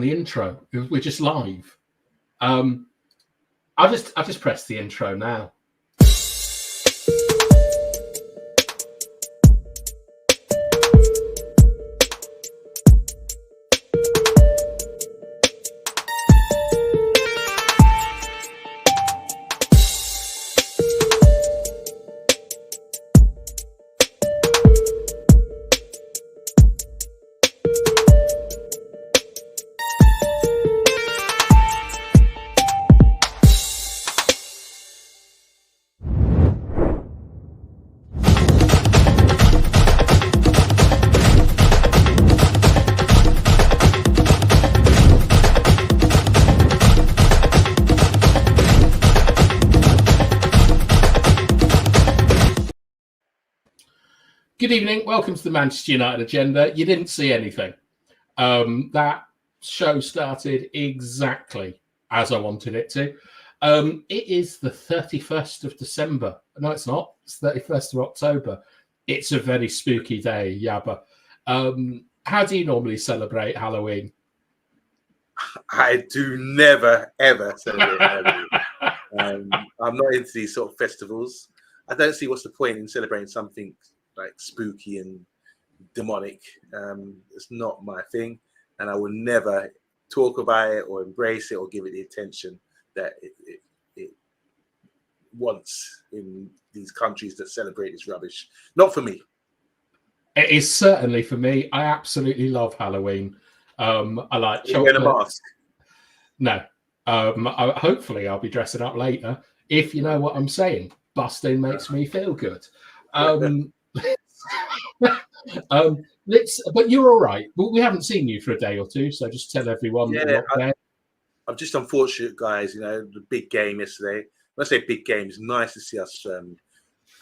the intro. We're just live. I'll just press the intro now. Good evening. Welcome to the Manchester United Agenda. You didn't see anything. That show started exactly as I wanted it to. It is the 31st of December. No, it's not. It's 31st of October. It's a very spooky day, Yabba. How do you normally celebrate Halloween? I do never, ever celebrate Halloween. I'm not into these sort of festivals. I don't see what's the point in celebrating something like spooky and demonic. It's not my thing, and I will never talk about it or embrace it or give it the attention that it wants in these countries that celebrate this rubbish. Not for me. It is certainly for me. I absolutely love Halloween. I like chocolate. Wearing a mask? No. Hopefully I'll be dressing up later, if you know what I'm saying. Busting makes me feel good. But you're all right. Well, we haven't seen you for a day or two, so just tell everyone that you're not there. I'm just unfortunate, guys. You know, the big game yesterday. When I say big game, it's nice to see us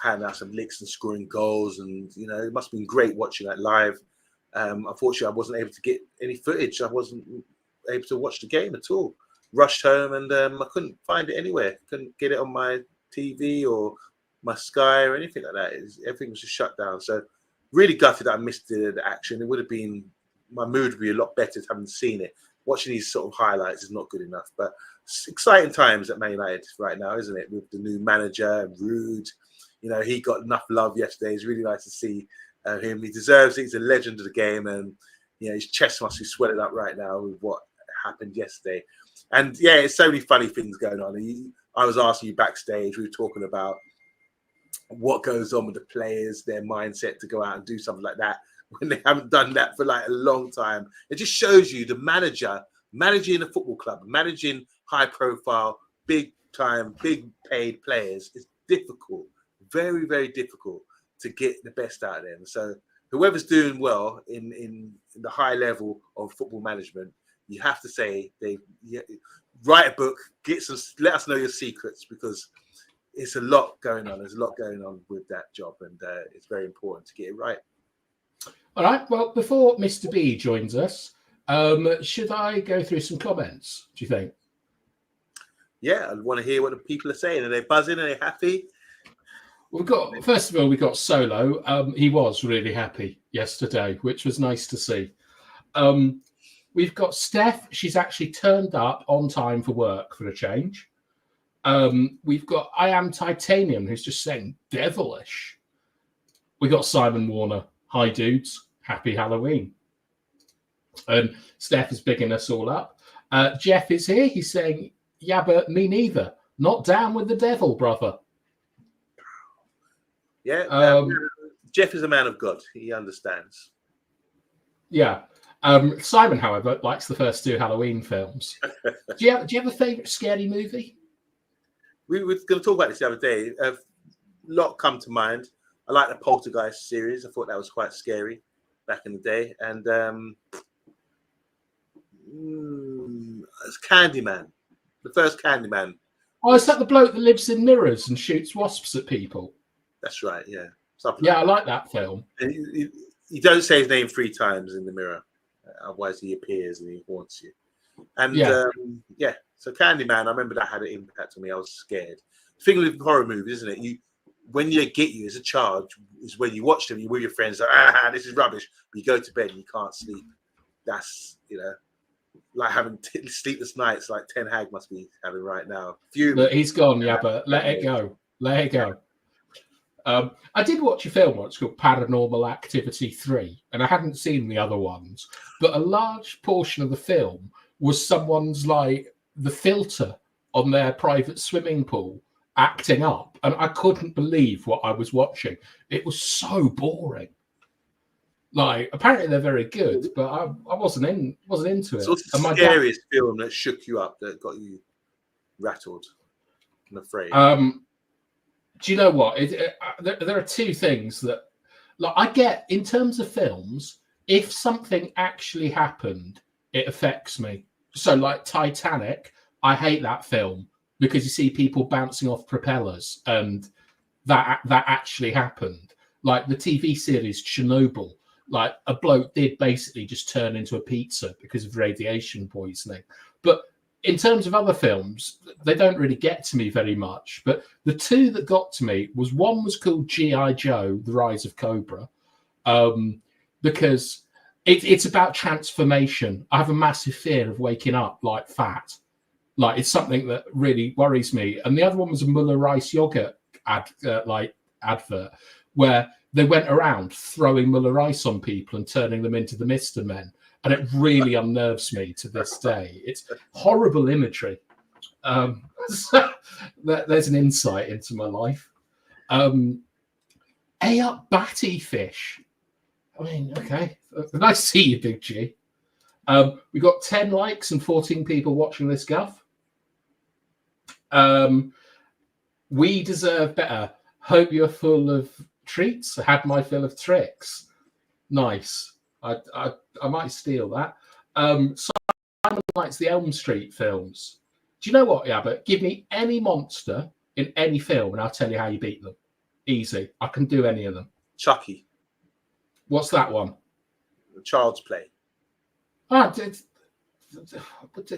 handing out some licks and scoring goals, and you know, it must have been great watching that live. Unfortunately, I wasn't able to get any footage. I wasn't able to watch the game at all. Rushed home, and I couldn't find it anywhere. Couldn't get it on my TV or my Sky or anything like that. Everything was just shut down. So really gutted that I missed the action. It would have been, my mood would be a lot better having seen it. Watching these sort of highlights is not good enough. But it's exciting times at Man United right now, isn't it? With the new manager, Rude. You know, he got enough love yesterday. It's really nice to see him. He deserves it. He's a legend of the game. And, you know, his chest must be swelling up right now with what happened yesterday. And, yeah, it's so many funny things going on. I was asking you backstage, we were talking about what goes on with the players, their mindset to go out and do something like that when they haven't done that for like a long time. It just shows you the manager managing a football club, managing high profile, big time, big paid players is difficult, very, very difficult to get the best out of them. So whoever's doing well in the high level of football management, you have to say write a book, let us know your secrets, because it's a lot going on. There's a lot going on with that job, and it's very important to get it right. All right. Well, before Mr. B joins us, should I go through some comments, do you think? Yeah, I want to hear what the people are saying. Are they buzzing? Are they happy? First of all, we got Solo. He was really happy yesterday, which was nice to see. We've got Steph. She's actually turned up on time for work for a change. We've got I Am Titanium, who's just saying devilish. We got Simon Warner. Hi, dudes. Happy Halloween. And Steph is bigging us all up. Jeff is here. He's saying, yeah, but me neither. Not down with the devil, brother. Yeah, Jeff is a man of God. He understands. Yeah. Simon, however, likes the first two Halloween films. Do you have a favourite scary movie? We were going to talk about this the other day. A lot come to mind. I like the Poltergeist series. I thought that was quite scary back in the day. And it's Candyman. The first Candyman. Oh, is that the bloke that lives in mirrors and shoots wasps at people? That's right, yeah. Yeah, I like that film. And you don't say his name 3 times in the mirror. Otherwise he appears and he haunts you. And so Candyman, I remember that had an impact on me. I was scared. The thing with horror movies, isn't it? When they get you as a child, is when you watch them, you're with your friends, like, this is rubbish. But you go to bed and you can't sleep. That's, like having sleepless nights like Ten Hag must be having right now. Look, he's gone, yeah, but let it go. Let it go. I did watch a film once called Paranormal Activity 3, and I hadn't seen the other ones, but a large portion of the film was someone's like the filter on their private swimming pool acting up, and I couldn't believe what I was watching. It was so boring. Like, apparently they're very good, but I wasn't into it. So what's the scariest film that shook you up, that got you rattled and afraid? Do you know what? There are two things that, like, I get in terms of films. If something actually happened, it affects me. So, like Titanic, I hate that film because you see people bouncing off propellers, and that actually happened. Like the TV series Chernobyl, like a bloke did basically just turn into a pizza because of radiation poisoning. But in terms of other films, they don't really get to me very much. But the two that got to me one was called G.I. Joe, The Rise of Cobra, because it's about transformation. I have a massive fear of waking up like fat. Like, it's something that really worries me. And the other one was a Muller Rice yogurt advert where they went around throwing Muller Rice on people and turning them into the Mr. Men. And it really unnerves me to this day. It's horrible imagery. So there's an insight into my life. Up Batty Fish. I mean, okay. Nice to see you, Big G. We got 10 likes and 14 people watching this guff. We deserve better. Hope you're full of treats. I had my fill of tricks. Nice. I might steal that. Simon likes the Elm Street films. Do you know what, Abbott? Give me any monster in any film and I'll tell you how you beat them. Easy. I can do any of them. Chucky. What's that one? Child's Play.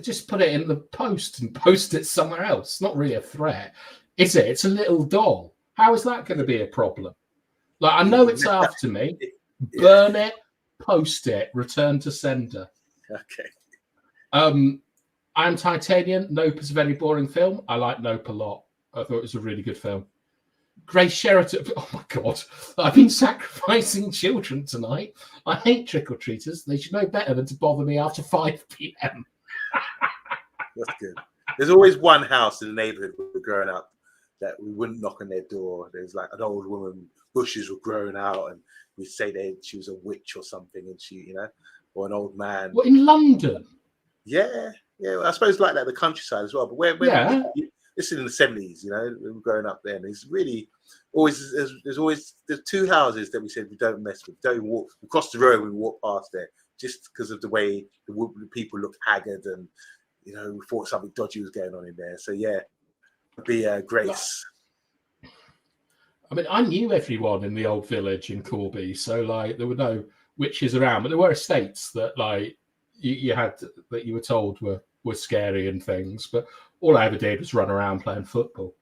Just put it in the post and post it somewhere else. It's not really a threat, is it? It's a little doll. How is that going to be a problem? Like, I know it's after me. Burn it, post it, return to sender. Okay. I'm Titanian. Nope is a very boring film. I like Nope a lot. I thought it was a really good film. Grace Sheraton. Oh my God. I've been sacrificing children tonight. I hate trick-or-treaters. They should know better than to bother me after 5 p.m. That's good. There's always one house in the neighborhood we were growing up that we wouldn't knock on their door. There's like an old woman, bushes were growing out, and we'd say she was a witch or something, and she, or an old man. What, in London? Yeah. I suppose like that, the countryside as well. But this is in the 70s, we were growing up then. It's really always there's two houses that we said we don't mess with. Don't walk across the road when we walk past there, just because of the way the people look haggard, and we thought something dodgy was going on in there. So yeah, it'd be Grace. I mean, I knew everyone in the old village in Corby, so like there were no witches around, but there were estates that like you had that you were told were scary and things, but all I ever did was run around playing football.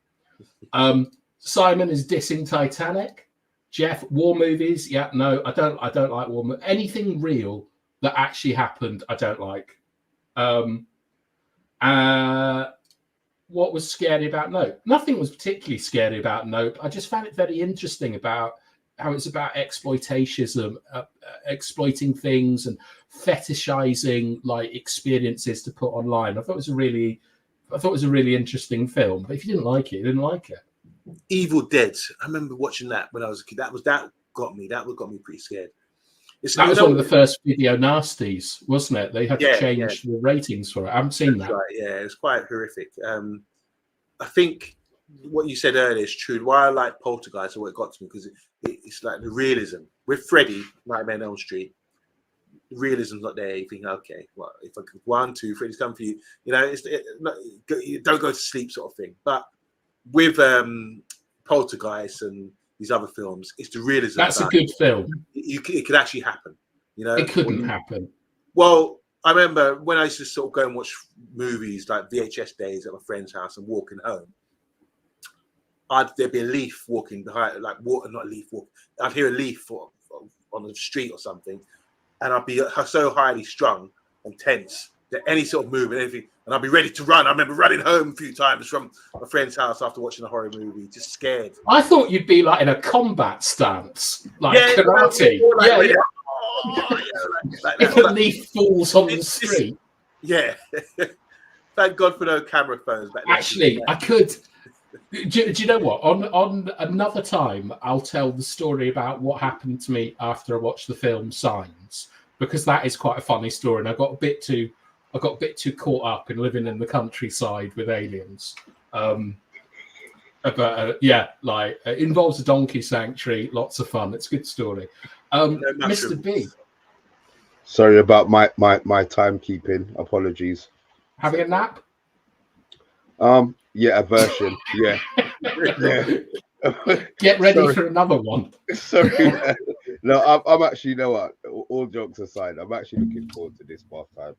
Simon is dissing Titanic. Jeff, war movies? Yeah, no, I don't like war movies. Anything real that actually happened, I don't like. What was scary about Nope? Nothing was particularly scary about Nope. I just found it very interesting about how it's about exploitation, exploiting things and fetishizing like experiences to put online. I thought it was a really interesting film. But if you didn't like it, you didn't like it. Evil Dead. I remember watching that when I was a kid. That got me. That got me pretty scared. That was one of the first video nasties, wasn't it? They had to change the ratings for it. I haven't seen that. Right, yeah, it's quite horrific. I think what you said earlier is true. Why I like Poltergeist, or what it got to me, because it's like the realism. With Freddy, Nightmare on Elm Street, the realism's not there. You think, okay, well, if I could 1, 2, Freddy's come for you, you don't go to sleep sort of thing. But with Poltergeist and these other films, it's the realism. That's a good film. It could actually happen. It couldn't happen. Well, I remember when I used to sort of go and watch movies like VHS days at my friend's house and walking home. There'd be a leaf walking behind, not a leaf walk. I'd hear a leaf on the street or something, and I'd be so highly strung and tense any sort of movement, anything, and I'd be ready to run. I remember running home a few times from my friend's house after watching a horror movie, just scared. I thought you'd be like in a combat stance, like karate. If a leaf falls on the street. Yeah. Thank God for no camera phones back then. Actually, I could. Do you know what? On another time, I'll tell the story about what happened to me after I watched the film Signs, because that is quite a funny story, and I got a bit too caught up in living in the countryside with aliens. It involves a donkey sanctuary. Lots of fun. It's a good story. Mr. B. Sorry about my timekeeping. Apologies. Having a nap? Yeah, a version. Yeah. Get ready for another one. Sorry. No, I'm actually, you know what? All jokes aside, I'm actually looking forward to this bath time.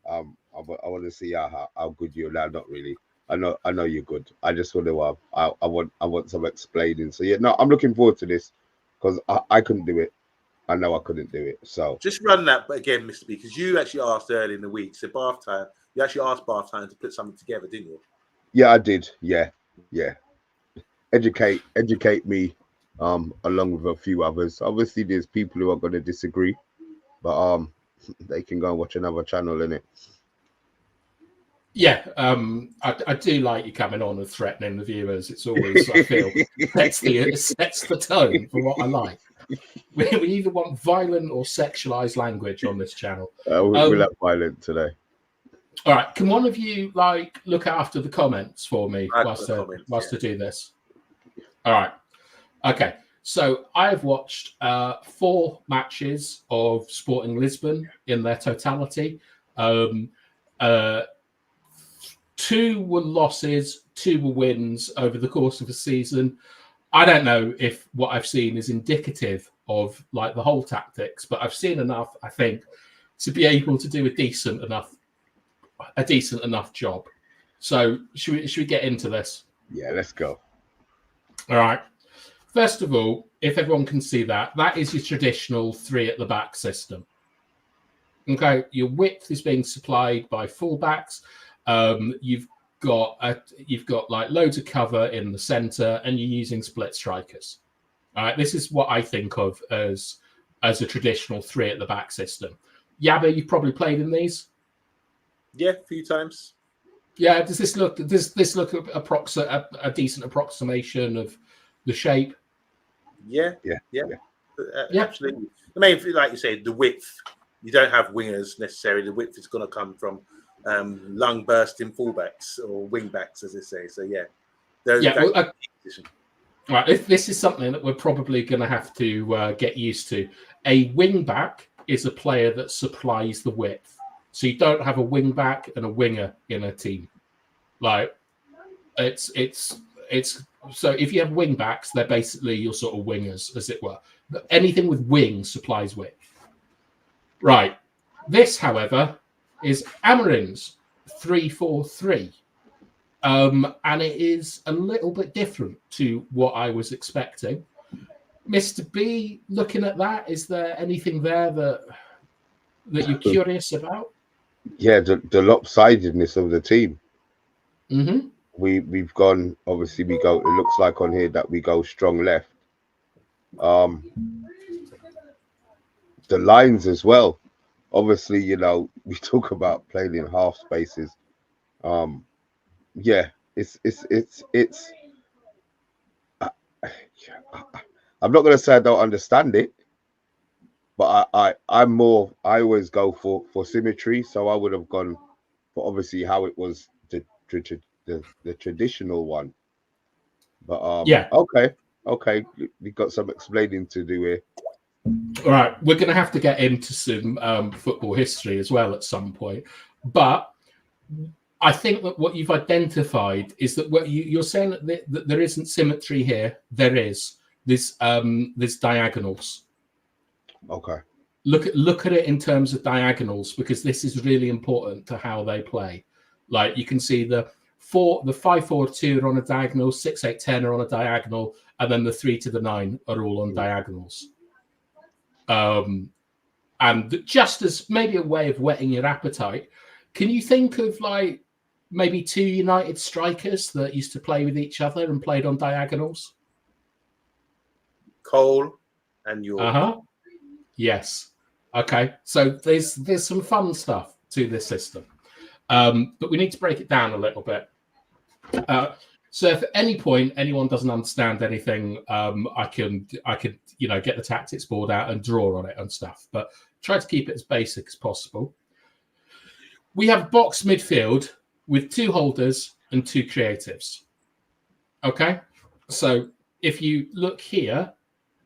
I want to see how good you're now. Not really. I know you're good. I just want to. I want some explaining. So yeah, no, I'm looking forward to this because I couldn't do it. I know I couldn't do it. So just run that again, Mr. B, because you actually asked early in the week. So bath time. You actually asked bath time to put something together, didn't you? Yeah, I did. Yeah. Educate me, along with a few others. Obviously, there's people who are going to disagree, but they can go and watch another channel, innit? Yeah, I do like you coming on and threatening the viewers. It's always, I feel, sets the tone for what I like. We either want violent or sexualized language on this channel. We'll have violent today. All right, can one of you look after the comments for me whilst I do this? All right, okay. So I've watched 4 matches of Sporting Lisbon in their totality. 2 were losses, 2 were wins over the course of the season. I don't know if what I've seen is indicative of the whole tactics, but I've seen enough, I think, to be able to do a decent enough job. So should we get into this? Yeah, let's go. All right. First of all, if everyone can see that is your traditional 3 at the back system. Okay, your width is being supplied by fullbacks. You've got loads of cover in the center, and you're using split strikers. All right, this is what I think of as a traditional 3 at the back system. Yabba, you've probably played in these. Yeah, a few times. Yeah, does this look a decent approximation of the shape? Yeah. Absolutely. The main thing, like you say, the width. You don't have wingers necessarily. The width is going to come from lung bursting fullbacks or wing backs, as they say. So yeah, right. If this is something that we're probably going to have to get used to. A wing back is a player that supplies the width. So you don't have a wing back and a winger in a team. It's so if you have wing backs, they're basically your sort of wingers, as it were. Anything with wings supplies width. Right. This, however, is Amorim's 3-4-3. And it is a little bit different to what I was expecting. Mr. B, looking at that, is there anything there that you're curious about? Yeah, the lopsidedness of the team. Mm-hmm. We've gone, obviously it looks like on here that we go strong left. The lines as well. Obviously, we talk about playing in half spaces. Yeah, it's I'm not gonna say I don't understand it, but I always go for symmetry. So I would have gone for obviously how it was the traditional one. But yeah, okay, we've got some explaining to do here. All right, we're going to have to get into some football history as well at some point. But I think that what you've identified is that what you're saying that there isn't symmetry here. There is. There's diagonals. Okay. Look at it in terms of diagonals, because this is really important to how they play. Like you can see the 5-4-2 are on a diagonal, 6-8-10 are on a diagonal, and then the 3 to the 9 are all on diagonals. And just as maybe a way of whetting your appetite, Can you think of like maybe two United strikers that used to play with each other and played on diagonals? Cole and York. Yes. Okay. So there's some fun stuff to this system, but we need to break it down a little bit. So if at any point anyone doesn't understand anything, I could get the tactics board out and draw on it and stuff, but try to keep it as basic as possible. We have box midfield with 2 holders and 2 creatives. Okay, so if you look here,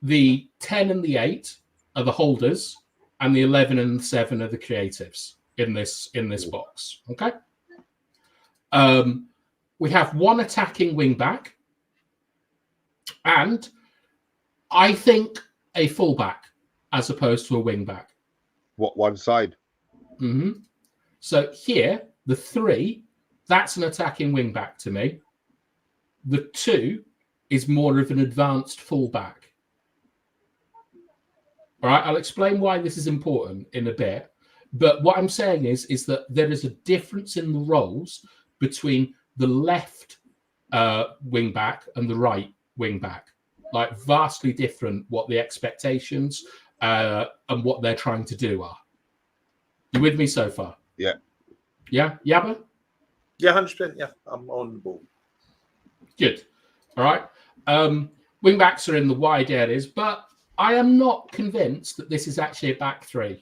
the 10 and the 8 are the holders, and the 11 and the 7 are the creatives in this box. Okay. We have 1 attacking wing back, and I think a fullback as opposed to a wing back. What, one side? Mm-hmm. So here, the 3, that's an attacking wing back to me. The 2 is more of an advanced fullback. All right, I'll explain why this is important in a bit. But what I'm saying is that there is a difference in the roles between the left wing back and the right wing back. Like vastly different what the expectations and what they're trying to do are. You with me so far? Yeah. Yeah? Yabba? Yeah, 100%. Yeah, I'm on the ball. Good. All right. Wing backs are in the wide areas, but I am not convinced that this is actually a back 3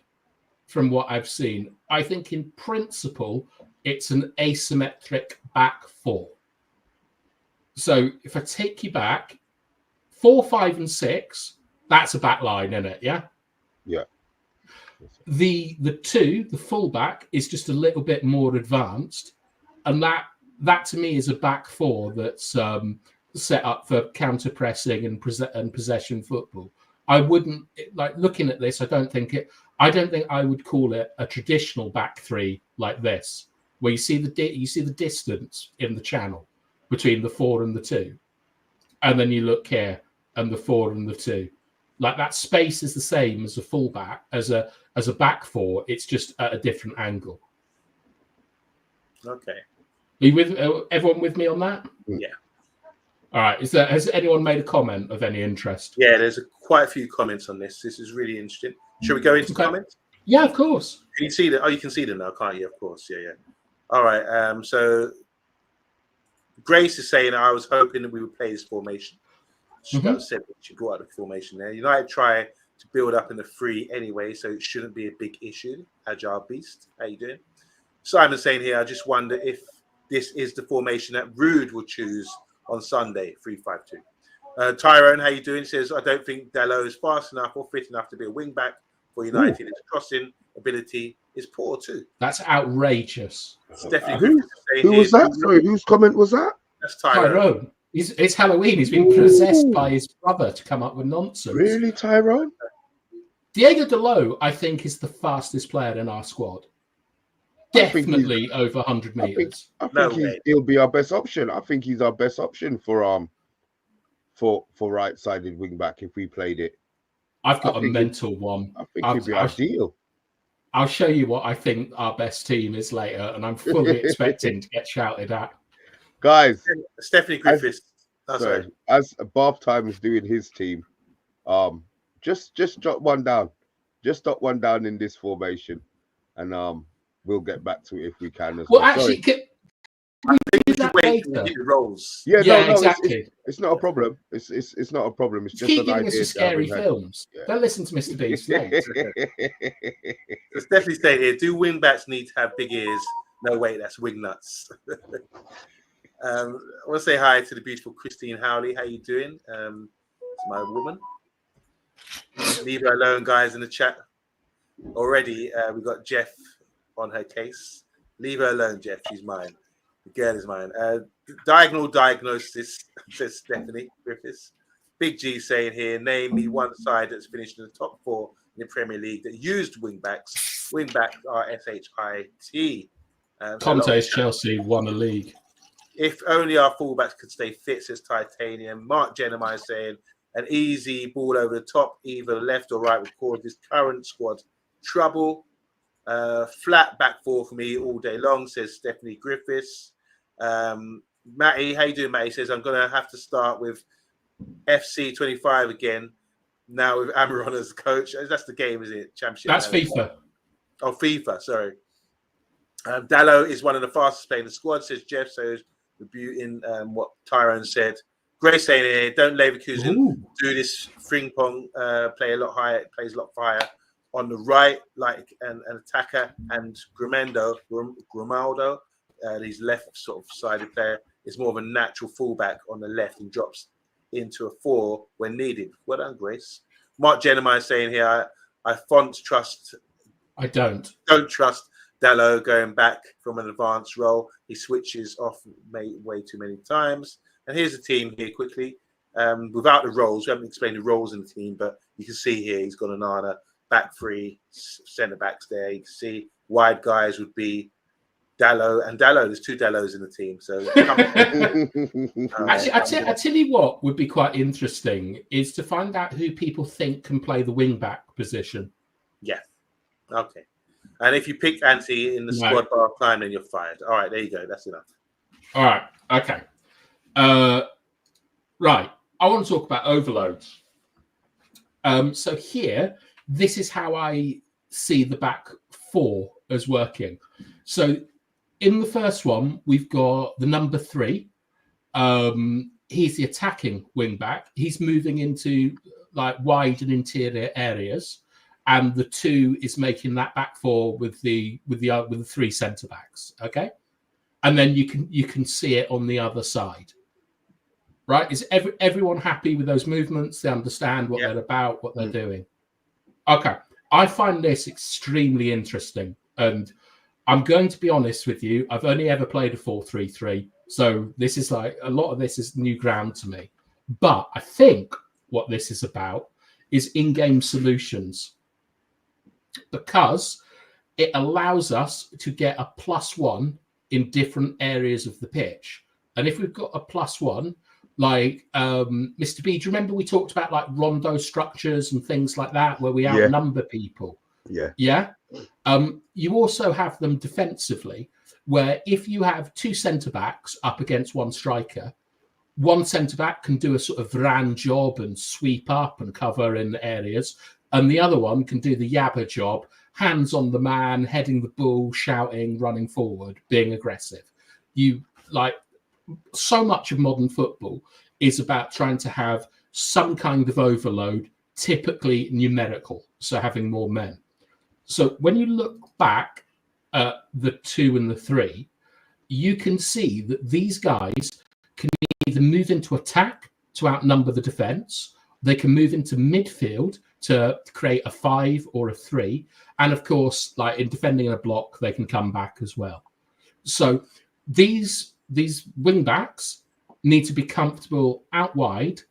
from what I've seen. I think in principle, it's an asymmetric back 4. So if I take you back, 4, 5, and 6, that's a back line, isn't it? Yeah? Yeah. The 2, the fullback, is just a little bit more advanced. And that to me is a back 4 that's set up for counter pressing and possession football. I wouldn't like looking at this. I don't think I would call it a traditional back 3 like this, where you see the distance in the channel between the 4 and the 2, and then you look here and the 4 and the 2. Like that space is the same as a fullback as a back 4. It's just at a different angle. Okay. Are you with everyone with me on that? Yeah. All right. Has anyone made a comment of any interest? Yeah, there's quite a few comments on this. This is really interesting. Should we go into comments? Yeah, of course. Can you see them? Oh, you can see them now, can't you? Of course. Yeah. All right. So Grace is saying, I was hoping that we would play this formation. She brought up the formation there. United try to build up in the 3 anyway, so it shouldn't be a big issue. Agile Beast, how you doing? Simon saying here, I just wonder if this is the formation that Rude will choose on Sunday, 3-5-2. Tyrone, how you doing? Says, I don't think Dalot is fast enough or fit enough to be a wing back for United. His crossing ability is poor too. That's outrageous. It's definitely who was that? Sorry, whose comment was that? That's Tyrone. It's Halloween. He's been possessed by his brother to come up with nonsense. Really, Tyrone? Diego Dalot, I think, is the fastest player in our squad. Definitely over 100 meters. I think he'll be our best option. I think he's our best option for right-sided wing back if we played it. I've got a mental one. I think he'd be ideal. I'll show you what I think our best team is later, and I'm fully expecting to get shouted at. Guys, Stephanie Griffiths. As Bath Time is doing his team, just drop one down. Just drop one down in this formation, and we'll get back to it if we can. Well, actually, I think we should wait to get the roles. Yeah, no, exactly. It's not a problem. It's not a problem. It's just keep an giving idea. us scary films. Yeah. Don't listen to Mr. Beast. It's definitely saying here, do wing backs need to have big ears? No, wait, that's wing nuts. I want to say hi to the beautiful Christine Howley. How you doing? It's my woman. Leave her alone, guys, in the chat. Already, we got Jeff on her case. Leave her alone, Jeff. She's mine. The girl is mine. Diagonal diagnosis, says Stephanie Griffiths. Big G saying here, name me one side that's finished in the top 4 in the Premier League that used wing backs. Wing backs are SHIT. Conte's Chelsea won a league. If only our fullbacks could stay fit, says Titanium. Mark Jenemiah saying an easy ball over the top, either left or right, would cause this current squad trouble. Flat back four for me all day long, says Stephanie Griffiths. Matty, how you doing, Matty? Says, I'm going to have to start with FC 25 again, now with Amorim as coach. That's the game, is it? Championship. That's FIFA. Oh, FIFA, sorry. Dallo is one of the fastest playing the squad, says Jeff. So rebuting what Tyrone said. Grace saying here, don't Leverkusen do this fring pong, play a lot higher, plays a lot higher on the right, like an attacker, and Grimaldo, his left sort of sided player, is more of a natural fullback on the left and drops into a 4 when needed. Well done, Grace. Mark Jennemeyer saying here, I don't trust Dallo going back from an advanced role. He switches off way too many times. And here's the team here quickly. Without the roles, we haven't explained the roles in the team, but you can see here he's got Onana, back 3, centre backs there. You can see wide guys would be Dallo and Dallo. There's 2 Dallos in the team. So actually, I tell you what would be quite interesting is to find out who people think can play the wing back position. Yeah. Okay. And if you pick Anthony in the squad bar time, then you're fired. All right, there you go. That's enough. All right. Okay. Right. I want to talk about overloads. So here, this is how I see the back 4 as working. So in the first one, we've got the number 3. He's the attacking wing back. He's moving into like wide and interior areas. And the 2 is making that back 4 with the 3 centre backs. Okay, and then you can see it on the other side. Right? Is everyone happy with those movements? They understand what they're about, what they're doing. Okay, I find this extremely interesting, and I'm going to be honest with you. I've only ever played a 4-3-3, so this is like a lot of this is new ground to me. But I think what this is about is in-game solutions, because it allows us to get a +1 in different areas of the pitch. And if we've got a +1, like Mr. B, do you remember we talked about like rondo structures and things like that where we outnumber people? Yeah. You also have them defensively, where if you have 2 centre backs up against 1 striker, 1 centre back can do a sort of Varane job and sweep up and cover in the areas, and the other one can do the Yabba job, hands on the man, heading the ball, shouting, running forward, being aggressive. You like so much of modern football is about trying to have some kind of overload, typically numerical, so having more men. So when you look back at the 2 and the 3, you can see that these guys can either move into attack to outnumber the defense, they can move into midfield to create a 5 or a 3, and of course, like in defending in a block, they can come back as well. So these wing backs need to be comfortable out wide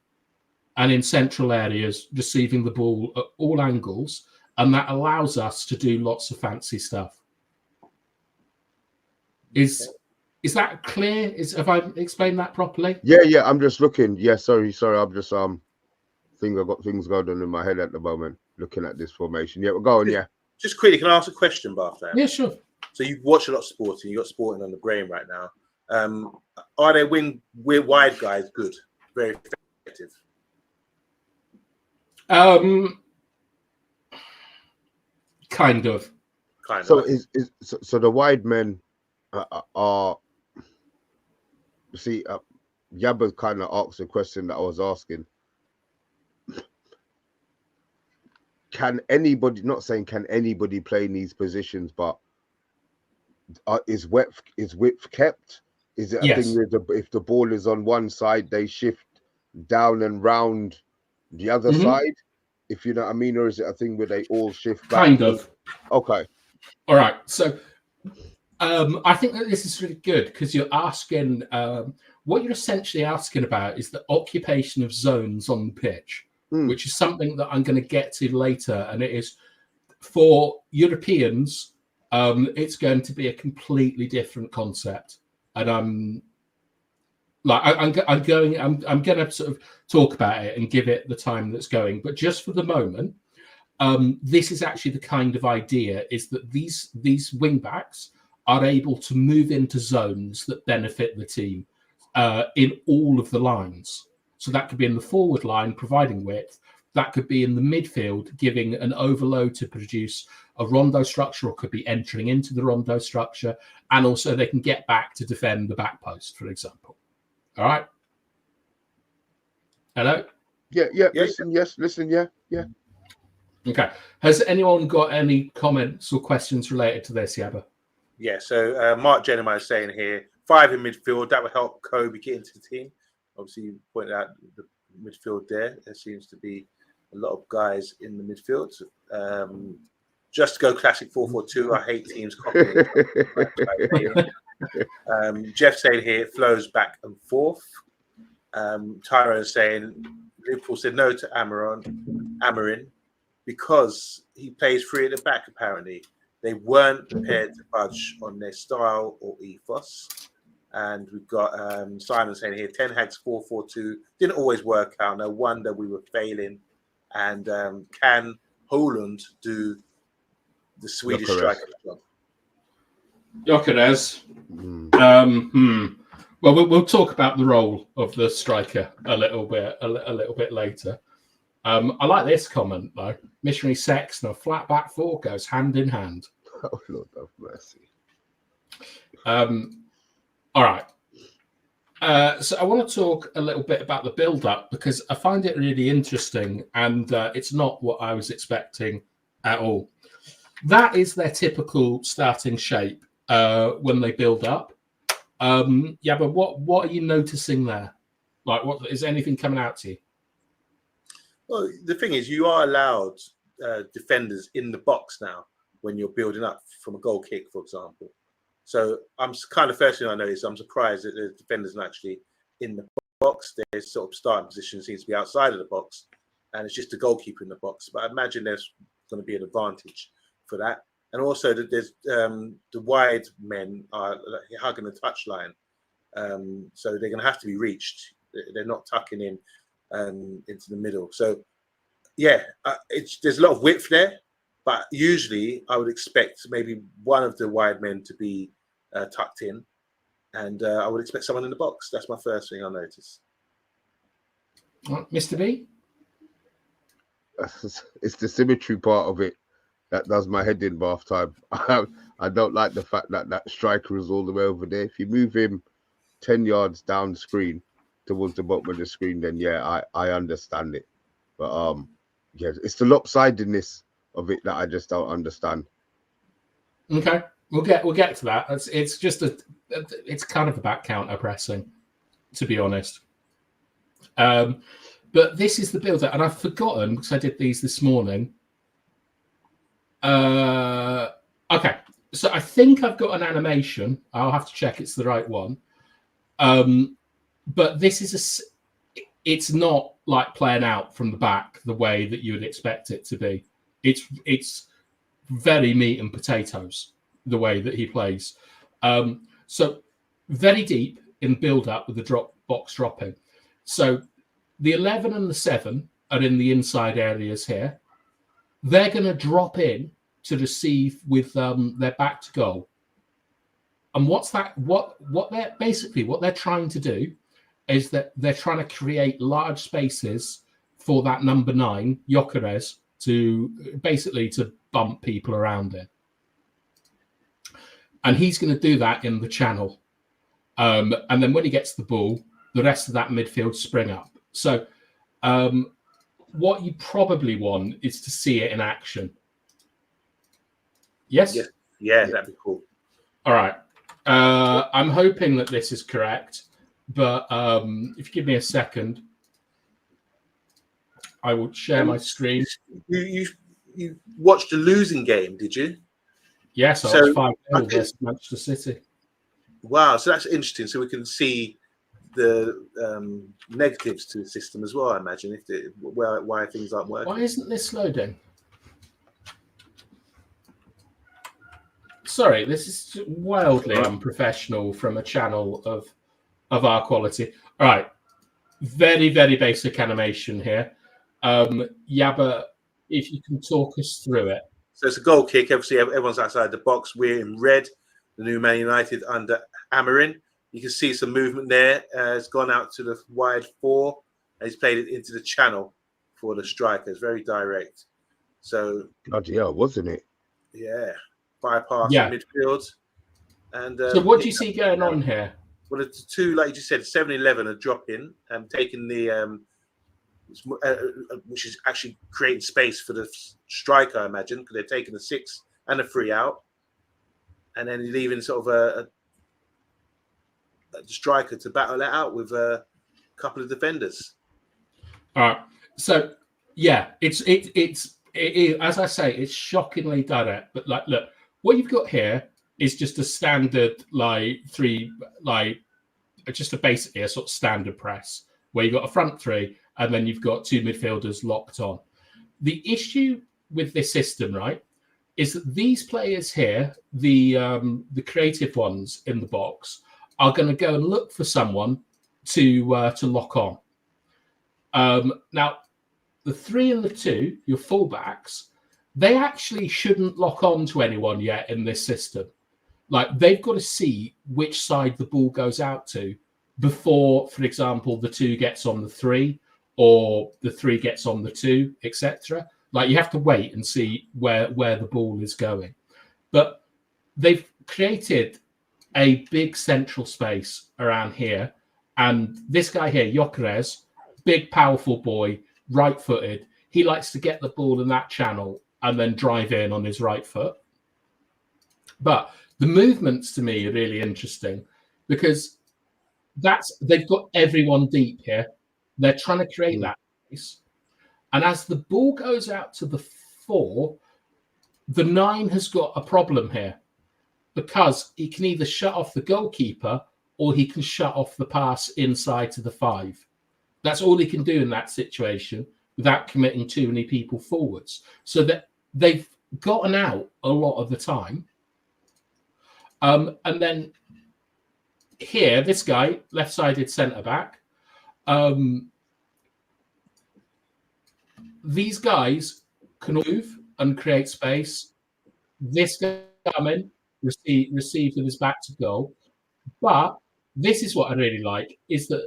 and in central areas, receiving the ball at all angles, and that allows us to do lots of fancy stuff. Is that clear? Have I explained that properly? Yeah. I'm just looking. Yeah, sorry. I'm just think I've got things going on in my head at the moment, looking at this formation. Yeah, we're going. Yeah. Just quickly, can I ask a question, Bartham? Yeah, sure. So you watch a lot of sporting. You got sporting on the brain right now. Are they wide guys good? Very effective. Kind of. So so the wide men are. See, Yabba kind of asked a question that I was asking. Can anybody, not saying can anybody play in these positions, but is width kept? Is it a thing with if the ball is on one side, they shift down and round the other side? If you know what I mean, or is it a thing where they all shift back? Kind of. Okay. All right. So I think that this is really good because you're asking, what you're essentially asking about is the occupation of zones on the pitch, which is something that I'm going to get to later. And it is for Europeans, it's going to be a completely different concept. And I'm going to sort of talk about it and give it the time that's going. But just for the moment, This is actually the kind of idea, is that these wing backs are able to move into zones that benefit the team in all of the lines. So that could be in the forward line, providing width. That could be in the midfield, giving an overload to produce a rondo structure, or could be entering into the rondo structure. And also they can get back to defend the back post, for example. All right. Hello? Yeah. Listen, yeah. Okay. Has anyone got any comments or questions related to this, Yabba? Yeah, so Mark Jennemeyer is saying here, 5 in midfield, that will help Kobe get into the team. Obviously, you pointed out the midfield there. There seems to be a lot of guys in the midfield. Just to go classic 4-4-2, I hate teams copying. Jeff saying here, it flows back and forth. Tyrone saying, Liverpool said no to Amorim because he plays 3 at the back, apparently. They weren't prepared to budge on their style or ethos. And we've got Simon saying here, Ten Hag's 4-4-2 didn't always work out. No wonder we were failing. And can Holland do the Swedish striker job? Gyökeres. Well, we'll talk about the role of the striker a little bit later. I like this comment though. Missionary sex and a flat back 4 goes hand in hand. Oh Lord have mercy. All right. So I want to talk a little bit about the build-up because I find it really interesting, and it's not what I was expecting at all. That is their typical starting shape when they build up. Yeah, but what are you noticing there? Like, what is anything coming out to you? Well, the thing is, you are allowed defenders in the box now when you're building up from a goal kick, for example. So I'm kind of first thing I noticed, I'm surprised that the defenders are actually in the box. Their sort of starting position seems to be outside of the box, and it's just the goalkeeper in the box. But I imagine there's going to be an advantage for that. And also that there's the wide men are hugging the touchline, so they're going to have to be reached. They're not tucking in into the middle. So yeah, there's a lot of width there, but usually I would expect maybe one of the wide men to be tucked in, and I would expect someone in the box. That's my first thing I notice. Mr. B? It's the symmetry part of it that does my head in bath time. I don't like the fact that that striker is all the way over there. If you move him 10 yards down the screen towards the bottom of the screen, then yeah, I understand it. But yeah, it's the lopsidedness of it that I just don't understand. Okay, we'll get to that. It's just it's kind of about counter pressing, to be honest. But this is the build-up, and I've forgotten because I did these this morning. Okay, so I think I've got an animation. I'll have to check it's the right one. But this is it's not like playing out from the back the way that you would expect it to be. It's very meat and potatoes the way that he plays. So very deep in build-up with the box dropping. So the 11 and the 7 are in the inside areas here. They're going to drop in to receive with their back to goal. And what's that? What they're trying to do is that they're trying to create large spaces for that number 9, Gyökeres, to basically to bump people around it. And he's going to do that in the channel. And then when he gets the ball, the rest of that midfield spring up. So what you probably want is to see it in action. Yes? Yeah, that'd be cool. All right. I'm hoping that this is correct, but if you give me a second, I will share my screen. You watched a losing game, did you? Yes, I was 5-0 versus Manchester City. Wow, so that's interesting. So we can see the negatives to the system as well, I imagine, why things aren't working. Why isn't this loading? Sorry, this is wildly unprofessional from a channel of our quality. All right, very, very basic animation here. Yabba, if you can talk us through it. So it's a goal kick. Obviously, everyone's outside the box. We're in red. The new Man United under Amorim. You can see some movement there. It's gone out to the wide 4. And he's played it into the channel for the striker. It's very direct. So, bloody hell, wasn't it? yeah, bypass the midfield. And so what do you see going on here? Well, the two, like you just said, 7-11 are dropping and taking the which is actually creating space for the striker, I imagine, because they're taking the 6 and the 3 out, and then leaving sort of a striker to battle it out with a couple of defenders. All right. So yeah, it's as I say, it's shockingly direct. But like, look, what you've got here is just a standard just basically a sort of standard press where you've got a front 3 and then you've got 2 midfielders locked on. The issue with this system, right, is that these players here, the creative ones in the box, are going to go and look for someone to lock on. Now, the 3 and the 2, your fullbacks, they actually shouldn't lock on to anyone yet in this system. Like, they've got to see which side the ball goes out to before, for example, the 2 gets on the 3 or the 3 gets on the 2, etc. Like, you have to wait and see where the ball is going. But they've created a big central space around here. And this guy here, Gyökeres, big, powerful boy, right-footed. He likes to get the ball in that channel and then drive in on his right foot. But the movements to me are really interesting because they've got everyone deep here. They're trying to create that space. And as the ball goes out to the 4, the 9 has got a problem here because he can either shut off the goalkeeper or he can shut off the pass inside to the 5. That's all he can do in that situation without committing too many people forwards. So that they've gotten out a lot of the time. And then here, this guy, left-sided centre-back, these guys can move and create space. This guy come in, receive with his back to goal. But this is what I really like, is that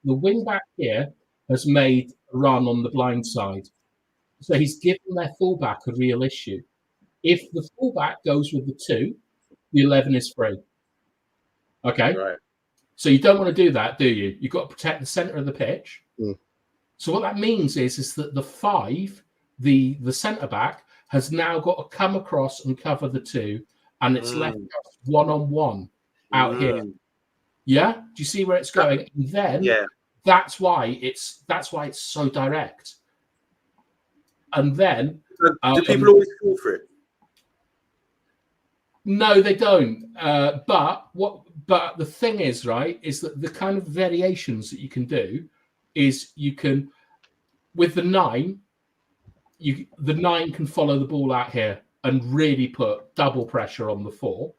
the wing-back here has made a run on the blind side. So he's given their fullback a real issue. If the fullback goes with the 2, the 11 is free. Okay? Right. So you don't want to do that, do you? You've got to protect the centre of the pitch. Mm. So what that means is that the 5, the centre-back, has now got to come across and cover the 2, and it's left us one-on-one out here. Yeah? Do you see where it's going? And then that's why it's so direct. And then do people always fall for it? No, they don't. But the thing is, right, is that the kind of variations that you can do is you can, with the 9, the 9 can follow the ball out here and really put double pressure on the 4.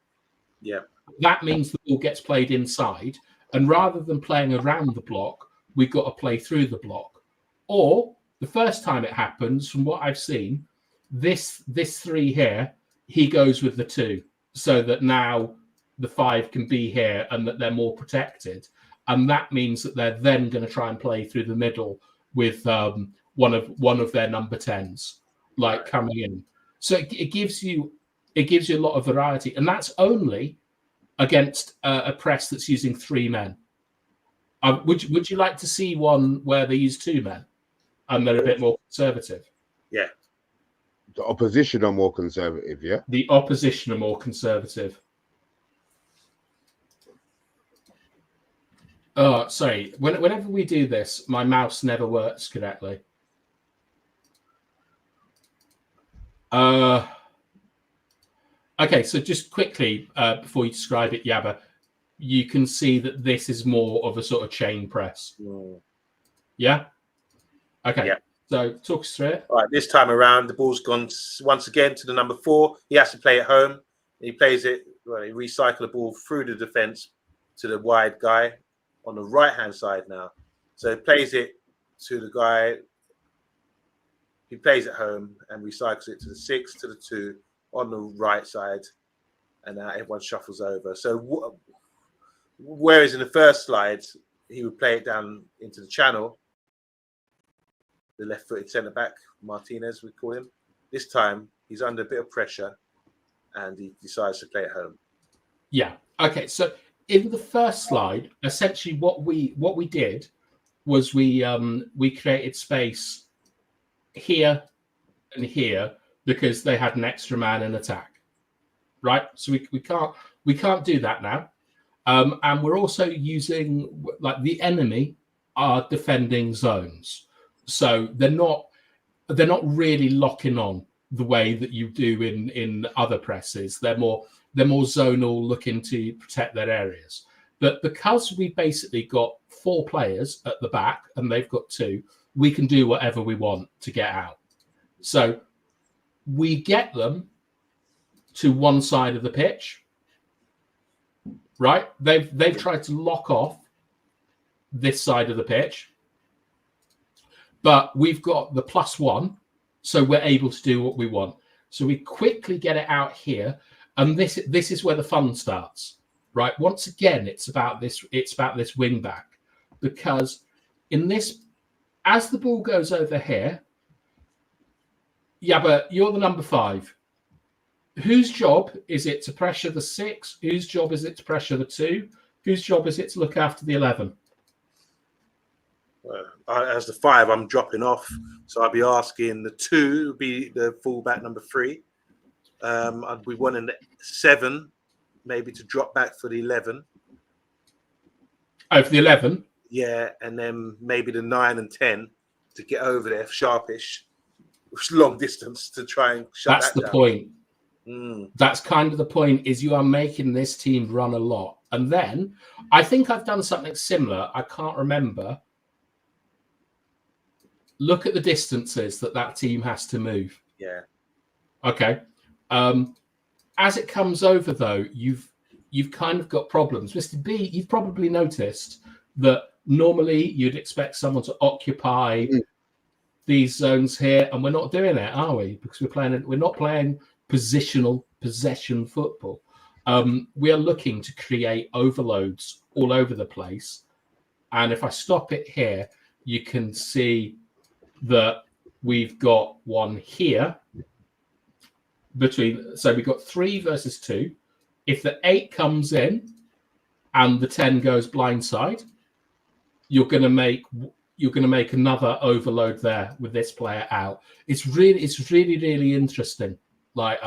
Yeah. That means the ball gets played inside, and rather than playing around the block, we've got to play through the block. Or the first time it happens, from what I've seen, this 3 here, he goes with the 2, so that now the 5 can be here and that they're more protected. And that means that they're then going to try and play through the middle with one of their number 10s, like coming in. So it gives you a lot of variety, and that's only against a press that's using 3 men. Would you like to see one where they use 2 men and they're a bit more conservative? Yeah. The opposition are more conservative, yeah? The opposition are more conservative. Oh, sorry. Whenever we do this, my mouse never works correctly. Okay, so just quickly, before you describe it, Yabba, you can see that this is more of a sort of chain press. Yeah? Okay. Yeah. So talk us through it. All right, this time around, the ball's gone once again to the number 4. He has to play at home. He plays it, he recycles the ball through the defence to the wide guy on the right-hand side now. So he plays it to the guy he plays at home and recycles it to the 6, to the 2 on the right side, and everyone shuffles over. So whereas in the first slide, he would play it down into the channel, the left-footed centre-back, Martinez, we call him. This time, he's under a bit of pressure, and he decides to play at home. Yeah. Okay. So in the first slide, essentially what we did was we created space here and here because they had an extra man in attack, right? So we can't do that now, and we're also using, like, the enemy are defending zones, so they're not really locking on the way that you do in other presses. They're more zonal, looking to protect their areas. But because we basically got 4 players at the back and they've got 2, we can do whatever we want to get out. So we get them to one side of the pitch, right? They've tried to lock off this side of the pitch, but we've got the +1, so we're able to do what we want. So we quickly get it out here, and this is where the fun starts, right? Once again, it's about this wing back, because in this, as the ball goes over here, yeah, but you're the number 5. Whose job is it to pressure the 6? Whose job is it to pressure the 2? Whose job is it to look after the 11? As the 5, I'm dropping off, so I'll be asking the 2 would be the fullback number 3. I'd be wanting the 7 maybe to drop back for the 11. Oh, for the 11? Yeah, and then maybe the 9 and 10 to get over there, sharpish, long distance to try and shut That's that the down. point. Mm. That's kind of the point, is you are making this team run a lot. And then I think I've done something similar. I can't remember. Look at the distances that team has to move. Yeah. Okay. As it comes over, though, you've kind of got problems. Mr. B, you've probably noticed that normally you'd expect someone to occupy these zones here, and we're not doing it, are we? Because we're not playing positional possession football. We are looking to create overloads all over the place. And if I stop it here, you can see that we've got one here so we've got 3 versus 2. If the 8 comes in and the 10 goes blindside, you're going to make another overload there with this player out. It's really interesting, like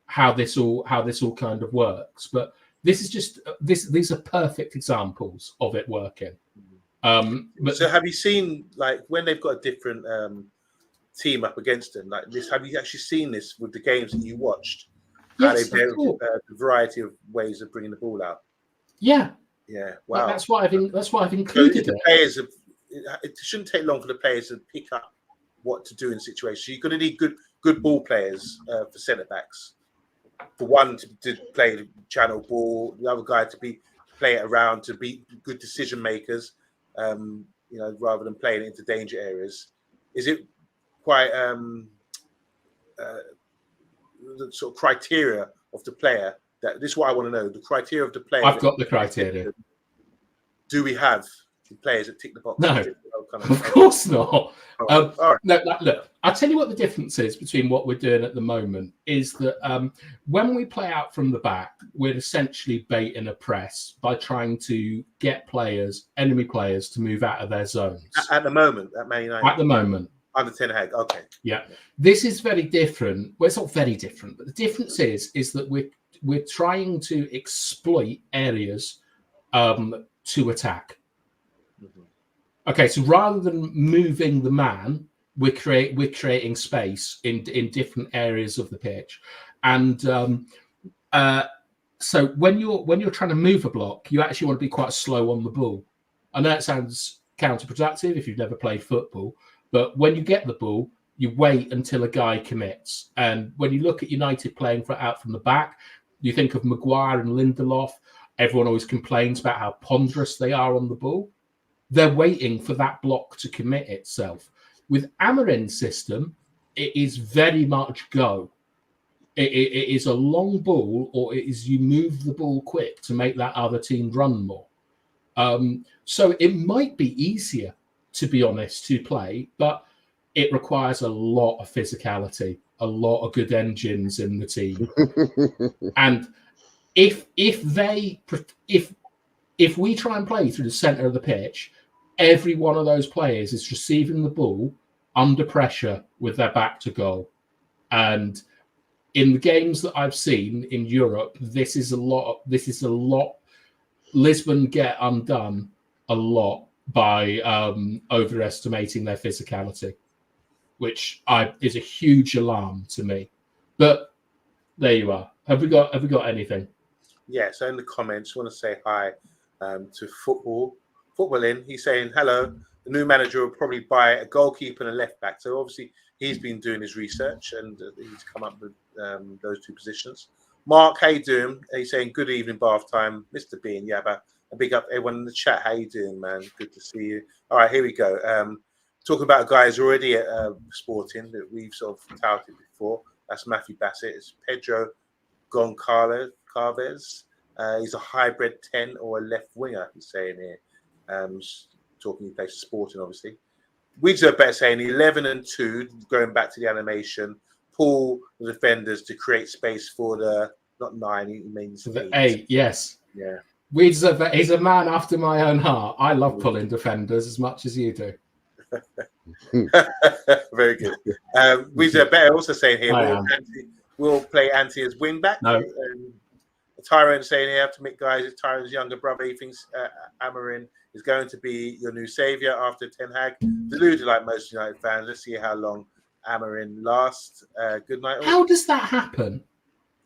how this all kind of works. But this is just these are perfect examples of it working. But so have you seen, like, when they've got a different team up against them like this, have you actually seen this with the games that you watched? yes, How they build the variety of ways of bringing the ball out. Yeah. Wow. That's why I've included so the players it shouldn't take long for the players to pick up what to do in situations. You're going to need good ball players for centre backs. For one to play the channel ball, the other guy to play it around, to be good decision makers. Rather than playing it into danger areas. Is it quite the sort of criteria of the player? This is what I want to know. The criteria of the player. I've got the criteria. Do we have the players that tick the box? No, of course not. All right. No, look, I'll tell you what the difference is between what we're doing at the moment is that when we play out from the back, we're essentially baiting a press by trying to get enemy players, to move out of their zones. At the moment, at Man United? At the moment. Under Ten Hag, okay. Yeah. This is very different. Well, it's not very different, but the difference is that we're trying to exploit areas to attack. Mm-hmm. Okay, so rather than moving the man, we're creating space in different areas of the pitch, and so when you're trying to move a block, you actually want to be quite slow on the ball. I know it sounds counterproductive if you've never played football, but when you get the ball, you wait until a guy commits. And when you look at United playing out from the back, you think of Maguire and Lindelof. Everyone always complains about how ponderous they are on the ball. They're waiting for that block to commit itself. With Amorim's system, it is very much go. It is a long ball, or it is you move the ball quick to make that other team run more. So it might be easier, to be honest, to play, but it requires a lot of physicality, a lot of good engines in the team. And if we try and play through the center of the pitch, every one of those players is receiving the ball under pressure with their back to goal. And in the games that I've seen in Europe, this is a lot. Lisbon get undone a lot by overestimating their physicality, which is a huge alarm to me. But there you are. Have we got anything? Yeah. So in the comments, I want to say hi to Footballing. He's saying hello. The new manager will probably buy a goalkeeper and a left back. So obviously he's been doing his research and he's come up with those two positions. Mark, how you doing? He's saying good evening, bath time, Mr. Bean. Yeah, but a big up everyone in the chat. How you doing, man? Good to see you. All right, here we go. Talking about guys already at Sporting that we've sort of touted before. That's Matthew Bassett. It's Pedro Goncalves. He's a hybrid 10 or a left winger. He's saying here. Talking he plays Sporting, obviously. Weeds are better saying 11 and 2, going back to the animation. Pull the defenders to create space for the not 9. He means the 8. Yes. Yeah. Weeds he's a man after my own heart. I love pulling defenders as much as you do. Very good. Weeds are better also saying here. We'll play Ante as wing back. No. Tyrone saying here to meet guys. It's Tyrone's younger brother. He thinks Amorim is going to be your new saviour after Ten Hag. Deluded like most United fans. Let's see how long Amorim lasts. Good night. How does that happen?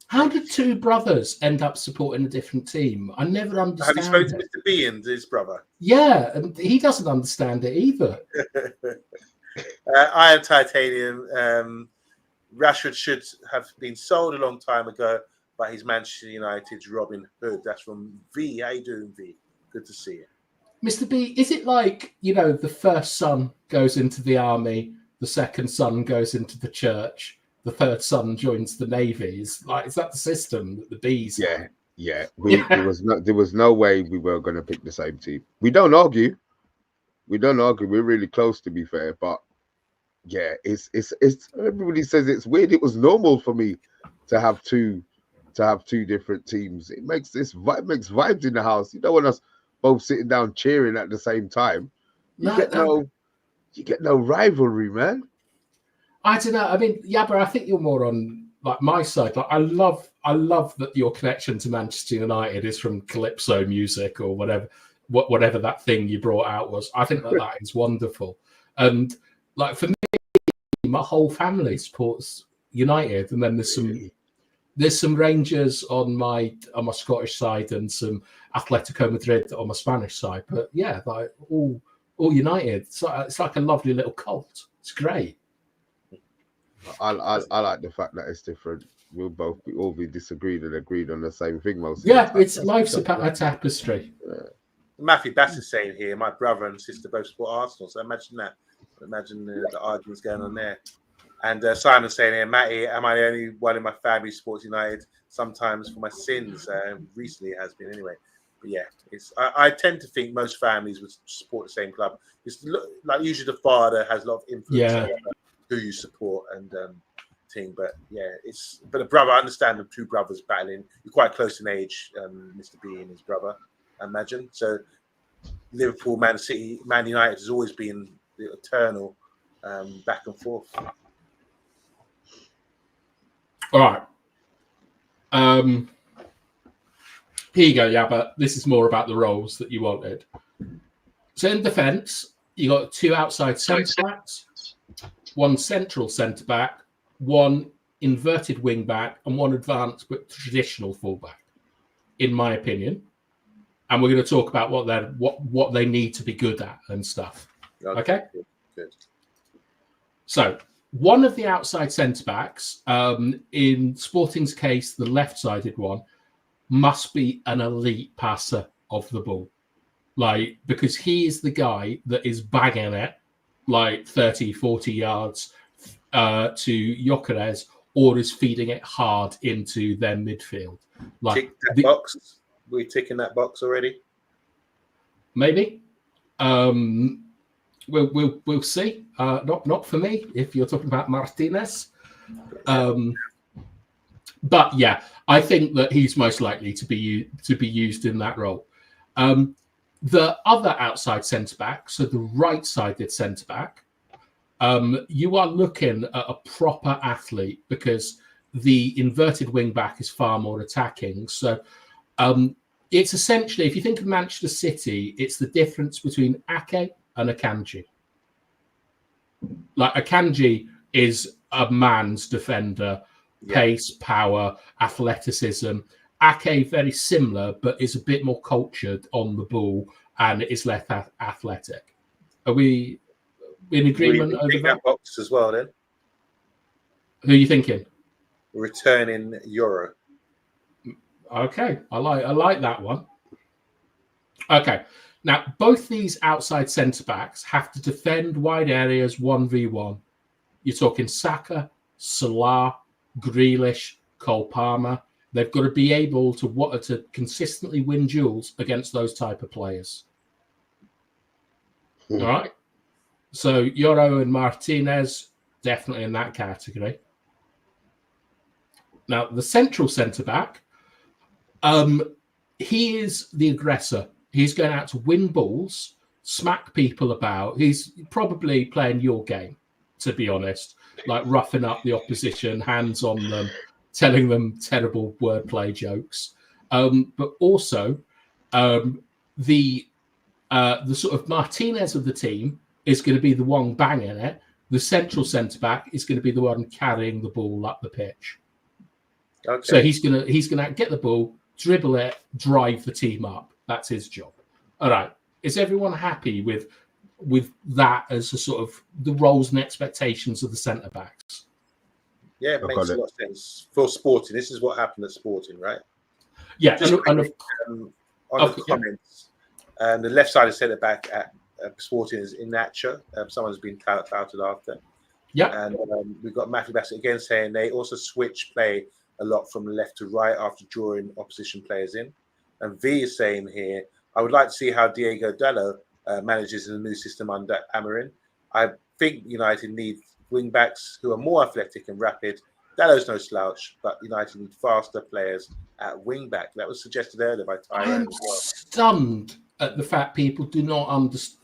How did two brothers end up supporting a different team? I never understand. Have you spoken to Mr. B and his brother? Yeah, and he doesn't understand it either. Iron Titanium. Rashford should have been sold a long time ago, but he's Manchester United's Robin Hood. That's from V. How you doing, V? Good to see you. Mr. B, is it like, the first son goes into the army, the second son goes into the church, the third son joins the Navy? Is that the system that the B's have? Yeah. There was no way we were going to pick the same team. We don't argue. We're really close, to be fair, but yeah, it's everybody says it's weird. It was normal for me to have two different teams. It makes vibes in the house. You don't want us both sitting down cheering at the same time. You get no rivalry, man. I don't know. I mean, but I think you're more on like my side. Like I love that your connection to Manchester United is from calypso music or whatever that thing you brought out was. I think that is wonderful. And like for me, my whole family supports United, and then there's some Rangers on my Scottish side and some Atletico Madrid on my Spanish side. But yeah, like all United. It's like a lovely little cult. It's great. I like the fact that it's different. We'll all be disagreed and agreed on the same thing most. Yeah, life's a tapestry. Yeah. Matthew Bass is saying here, my brother and sister both support Arsenal. So imagine that. Imagine the arguments going on there. And Simon saying here, Matty, am I the only one in my family supports United? Sometimes for my sins. Recently it has been anyway. But yeah, I tend to think most families would support the same club. It's like usually the father has a lot of influence over who you support and team. But yeah, but a brother, I understand the two brothers battling. You're quite close in age, Mr. B and his brother, I imagine. So Liverpool, Man City, Man United has always been the eternal back and forth. All right. Here you go, but this is more about the roles that you wanted. So in defence, you got two outside centre backs, one central centre back, one inverted wing back, and one advanced but traditional fullback, in my opinion. And we're going to talk about what they need to be good at and stuff. Okay? Good. So one of the outside centre backs, in Sporting's case, the left-sided one, must be an elite passer of the ball. Because he is the guy that is bagging it 30, 40 yards to Gyökeres or is feeding it hard into their midfield. Like Tick that box. We're ticking that box already. Maybe. We'll see. Not for me if you're talking about Martinez. But yeah, I think that he's most likely to be used in that role. The other outside centre back, so the right-sided centre back, you are looking at a proper athlete because the inverted wing back is far more attacking. So it's essentially, if you think of Manchester City, it's the difference between Ake and Akanji. Like Akanji is a man's defender, pace, power, athleticism. Ake very similar, but is a bit more cultured on the ball and is less athletic. Are we in agreement over that box as well? Then who are you thinking? Returning Euro. Okay, I like that one. Okay, now both these outside centre backs have to defend wide areas 1v1. You're talking Saka, Salah, Grealish, Cole Palmer. They've got to be able to consistently win duels against those type of players. All right. So Euro and Martinez definitely in that category. Now the central centre back, he is the aggressor. He's going out to win balls, smack people about. He's probably playing your game, to be honest, like roughing up the opposition, hands on them, telling them terrible wordplay jokes. But also the sort of Martinez of the team is going to be the one banging it. The central centre-back is going to be the one carrying the ball up the pitch. Okay. So he's gonna get the ball, dribble it, drive the team up. That's his job. All right. Is everyone happy with that as a sort of the roles and expectations of the centre-backs? Yeah, it makes a lot of sense. For Sporting, this is what happened at Sporting, right? Yeah, just on the comments, the left-sided centre-back at Sporting is Inacho. Someone's been touted after. Yeah. And we've got Matthew Bassett again saying they also switch play a lot from left to right after drawing opposition players in. And V is saying here, I would like to see how Diego Dalot manages in the new system under Amorim. I think United need wing-backs who are more athletic and rapid. Dalot's no slouch, but United need faster players at wing-back. That was suggested earlier by Tyrone. I'm stunned at the fact people do not understand.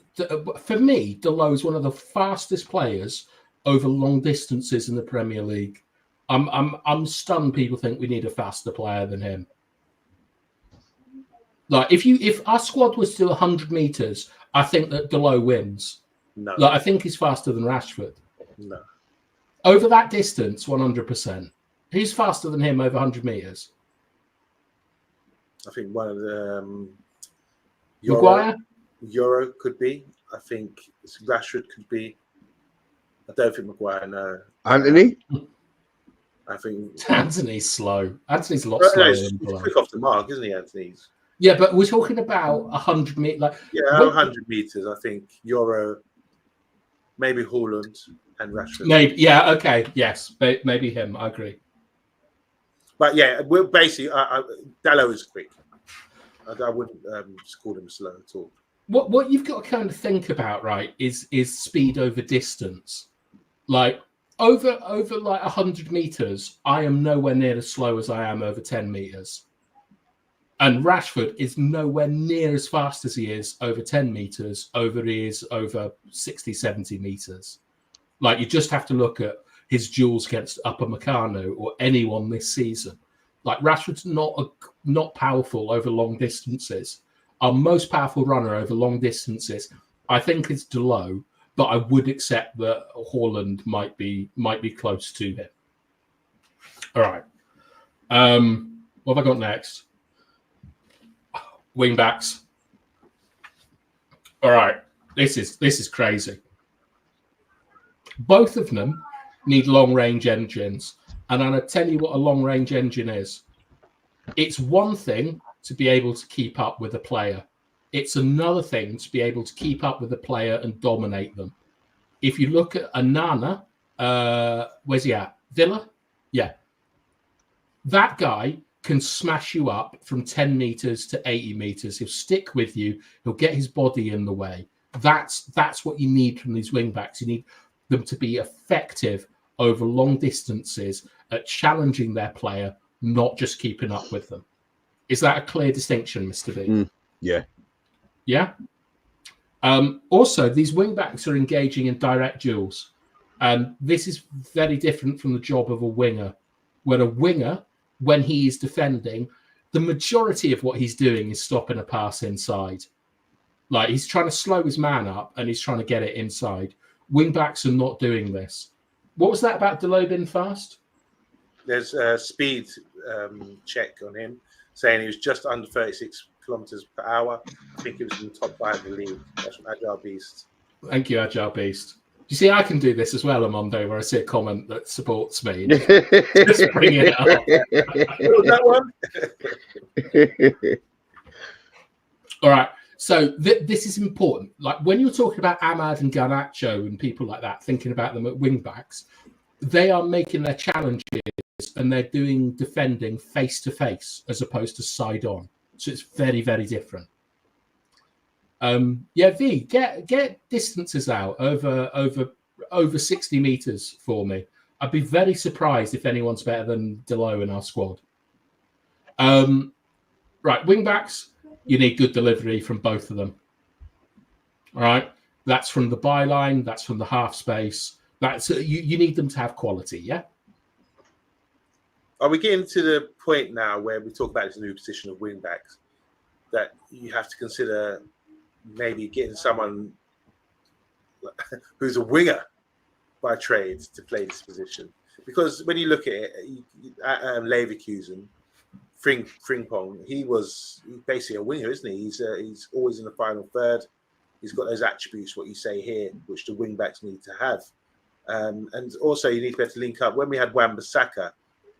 For me, Dalot is one of the fastest players over long distances in the Premier League. I'm stunned people think we need a faster player than him. Like if our squad was to do 100 meters, I think that Dalot wins. No. Like I think he's faster than Rashford. No. Over that distance, 100%. Who's faster than him over 100 meters? I think one of the Maguire? Euro could be. I think Rashford could be. I don't think Maguire, no. Anthony? I think Anthony's slow. Anthony's a lot slower. He's quick off the mark, isn't he, Anthony's? Yeah, but we're talking about 100 meters. Like, 100 meters. I think Euro, maybe Haaland and Rashford. Maybe, yeah, okay, yes, maybe him. I agree. But yeah, we're basically Dalot is quick. I wouldn't call him slow at all. What you've got to kind of think about, right, is speed over distance. Like over like 100 meters, I am nowhere near as slow as I am over 10 meters. And Rashford is nowhere near as fast as he is over 10 meters, he is over 60, 70 meters. Like you just have to look at his duels against Upamecano or anyone this season. Like Rashford's not powerful over long distances. Our most powerful runner over long distances, I think, is Dalot, but I would accept that Haaland might be close to him. All right. What have I got next? Wing backs. All right. This is crazy. Both of them need long-range engines. And I'll tell you what a long-range engine is. It's one thing to be able to keep up with a player. It's another thing to be able to keep up with a player and dominate them. If you look at Onana Where's he at? Villa? Yeah. That guy can smash you up from 10 meters to 80 meters. He'll stick with you. He'll get his body in the way. That's what you need from these wing backs. You need them to be effective over long distances at challenging their player, not just keeping up with them. Is that a clear distinction, Mr. B? Yeah. Yeah. Also, these wing backs are engaging in direct duels. This is very different from the job of a winger, where a winger, when he is defending, the majority of what he's doing is stopping a pass inside. Like, he's trying to slow his man up and he's trying to get it inside. Wing backs are not doing this. What was that about RUBEN fast? There's a speed check on him saying he was just under 36 kilometers per hour. I think it was in the top 5 of the league. That's from Agile Beast. Thank you, Agile Beast. You see, I can do this as well on Monday, where I see a comment that supports me. Just bring it up. What was that one? All right. So this is important. Like, when you're talking about Ahmad and Garnacho and people like that, thinking about them at wing backs, they are making their challenges and they're doing defending face to face as opposed to side on. So it's very, very different. V, get distances out over 60 meters for me. I'd be very surprised if anyone's better than Delo in our squad. Right, wing backs, you need good delivery from both of them. All right, that's from the byline, that's from the half space. That's you need them to have quality. Yeah. Are we getting to the point now where we talk about this new position of wing backs that you have to consider maybe getting someone who's a winger by trade to play this position? Because when you look at it, Leverkusen, Frimpong, he's basically a winger, isn't he? He's always in the final third. He's got those attributes, what you say here, which the wing backs need to have. And also, you need to be able to link up. When we had Wan-Bissaka,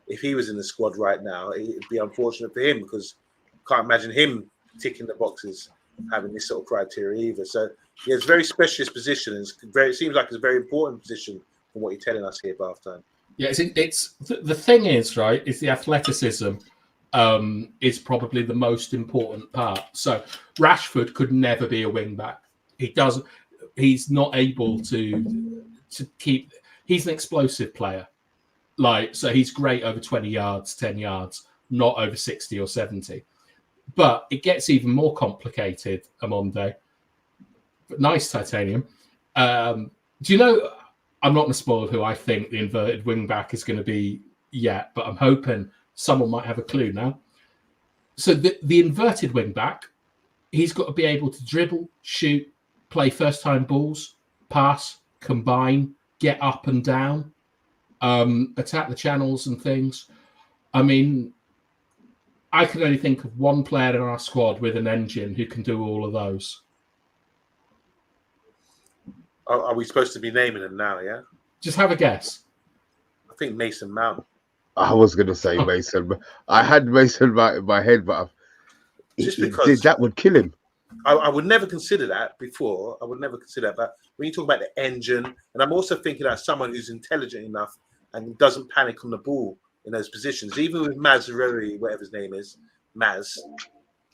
if he was in the squad right now, it'd be unfortunate for him because I can't imagine him ticking the boxes, having this sort of criteria either. So, yeah, it's a very specialist position. It seems like it's a very important position from what you're telling us here, Bathtime. Yeah, it's the thing is, right, is the athleticism is probably the most important part. So Rashford could never be a wing back. He's not able to keep. He's an explosive player. So he's great over 20 yards, 10 yards, not over 60 or 70. But it gets even more complicated, Amonde. But nice, Titanium. Do you know, I'm not going to spoil who I think the inverted wing back is going to be yet, but I'm hoping someone might have a clue now. So the inverted wing back, he's got to be able to dribble, shoot, play first-time balls, pass, combine, get up and down, attack the channels and things. I mean, I can only think of one player in our squad with an engine who can do all of those. Are we supposed to be naming them now, yeah? Just have a guess. I think Mason Mount. I was going to say Mason. I had Mason Mount in my head, but just because that would kill him. I would never consider that before. I would never consider that. But when you talk about the engine, and I'm also thinking about someone who's intelligent enough and doesn't panic on the ball in those positions. Even with Mazzarelli, whatever his name is, Maz,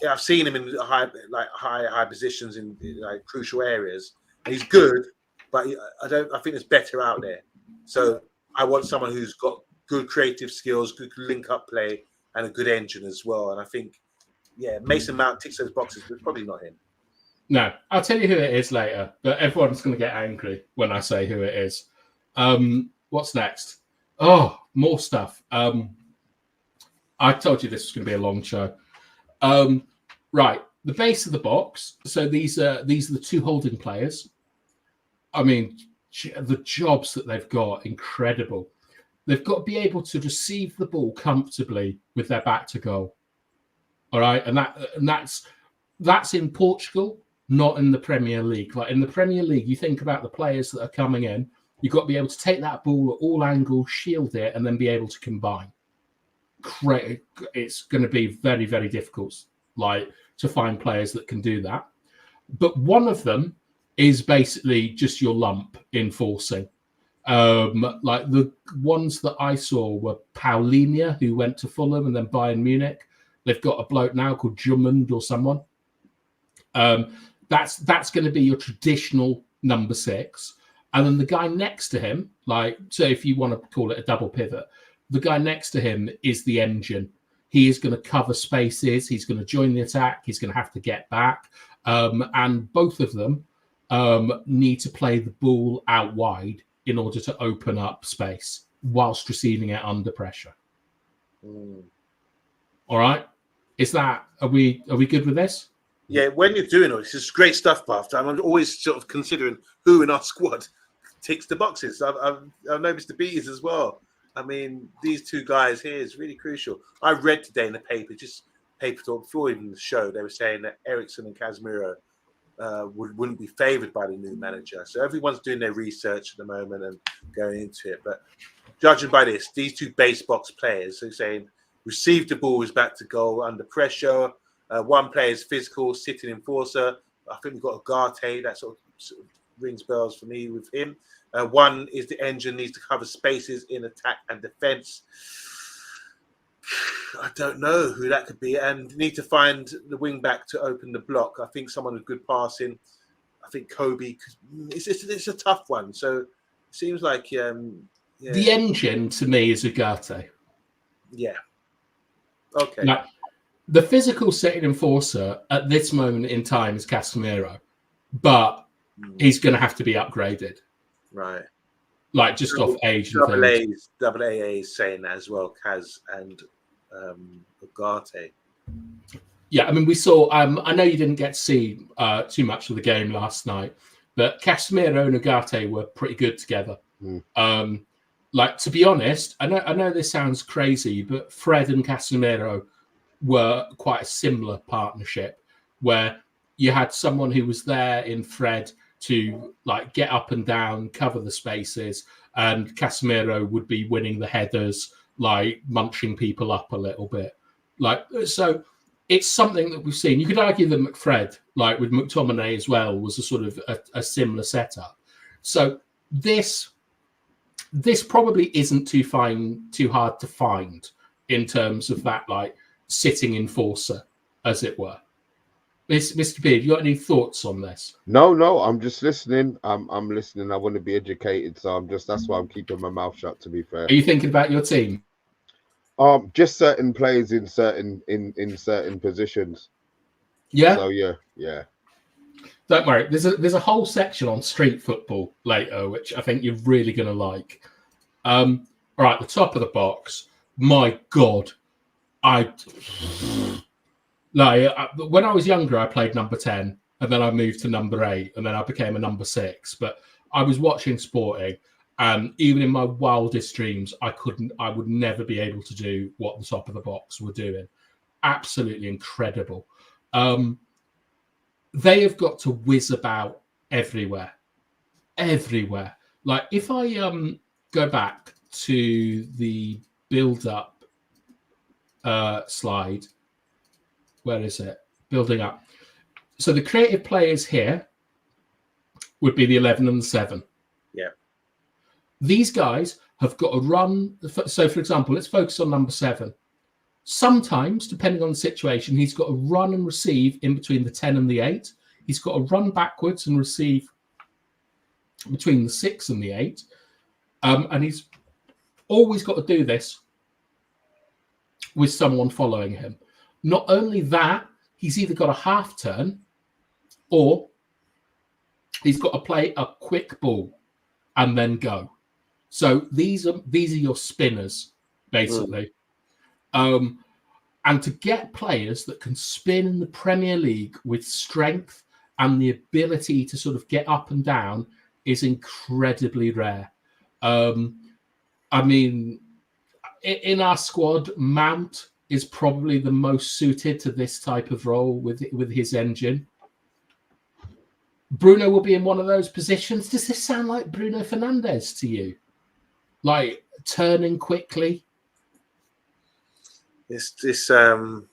I've seen him in high positions in like crucial areas. And he's good, but I think there's better out there. So I want someone who's got good creative skills, good link-up play, and a good engine as well. And I think, yeah, Mason Mount ticks those boxes, but probably not him. No, I'll tell you who it is later, but everyone's going to get angry when I say who it is. What's next? Oh, more stuff. I told you this was going to be a long show. Right, the base of the box. So these are the two holding players. I mean, the jobs that they've got, incredible. They've got to be able to receive the ball comfortably with their back to goal. All right, and that's in Portugal, not in the Premier League. Like in the Premier League, you think about the players that are coming in. You've got to be able to take that ball at all angles, shield it, and then be able to combine. It's going to be very, very difficult, to find players that can do that. But one of them is basically just your lump enforcing. Like the ones that I saw were Paulinia, who went to Fulham and then Bayern Munich. They've got a bloke now called Jummond or someone. That's going to be your traditional number 6. And then the guy next to him, like, so if you want to call it a double pivot, the guy next to him is the engine. He is going to cover spaces. He's going to join the attack. He's going to have to get back. And both of them need to play the ball out wide in order to open up space whilst receiving it under pressure. All right. Are we good with this? Yeah, when you're doing all this, it's great stuff, Buff. I'm always sort of considering who in our squad ticks the boxes. I've noticed the beaters as well. I mean, these two guys here is really crucial. I read today in the paper, just paper talk before even the show, they were saying that Ericsson and Casemiro wouldn't be favoured by the new manager. So everyone's doing their research at the moment and going into it. But judging by this, these two base box players, so saying receive the ball is back to goal under pressure. One player is physical, sitting enforcer. I think we've got Ugarte, that sort of rings bells for me with him. One is the engine, needs to cover spaces in attack and defence. I don't know who that could be, and need to find the wing back to open the block. I think someone with good passing. I think Kobe. It's a tough one. So it seems like the engine to me is Ugarte. Yeah. Okay. Now, the physical sitting enforcer at this moment in time is Casemiro, but he's going to have to be upgraded. Right. Like just off age and things. Double AA is saying that as well, Kaz and Ugarte. Yeah, I mean, we saw, I know you didn't get to see too much of the game last night, but Casemiro and Ugarte were pretty good together. Like, to be honest, I know this sounds crazy, but Fred and Casemiro were quite a similar partnership where you had someone who was there in Fred to like get up and down, cover the spaces, and Casemiro would be winning the headers, like munching people up a little bit. Like, so it's something that we've seen. You could argue that McFred, like with McTominay as well, was a sort of a similar setup. So this probably isn't too hard to find in terms of that, like, sitting enforcer, as it were. Mr. Beard, you got any thoughts on this? No, I'm just listening. I'm listening. I want to be educated, so that's why I'm keeping my mouth shut, to be fair. Are you thinking about your team? Just certain players in certain positions. Yeah. So yeah. Don't worry. There's a whole section on street football later, which I think you're really going to like. All right, the top of the box. My God, when I was younger, I played number 10, and then I moved to number 8, and then I became a number 6. But I was watching Sporting, and even in my wildest dreams, I would never be able to do what the top of the box were doing. Absolutely incredible. They have got to whiz about everywhere. Like, if I go back to the build-up slide, where is it? Building up. So the creative players here would be the 11 and the 7. Yeah. These guys have got to run. So, for example, let's focus on number 7. Sometimes, depending on the situation, he's got to run and receive in between the 10 and the 8. He's got to run backwards and receive between the 6 and the 8. And he's always got to do this with someone following him. Not only that, he's either got a half turn or he's got to play a quick ball and then go. So these are your spinners, basically. And to get players that can spin in the Premier League with strength and the ability to sort of get up and down is incredibly rare. I mean, in our squad, Mount is probably the most suited to this type of role with his engine. Bruno will be in one of those positions. Does this sound like Bruno Fernandes to you? Like turning quickly? The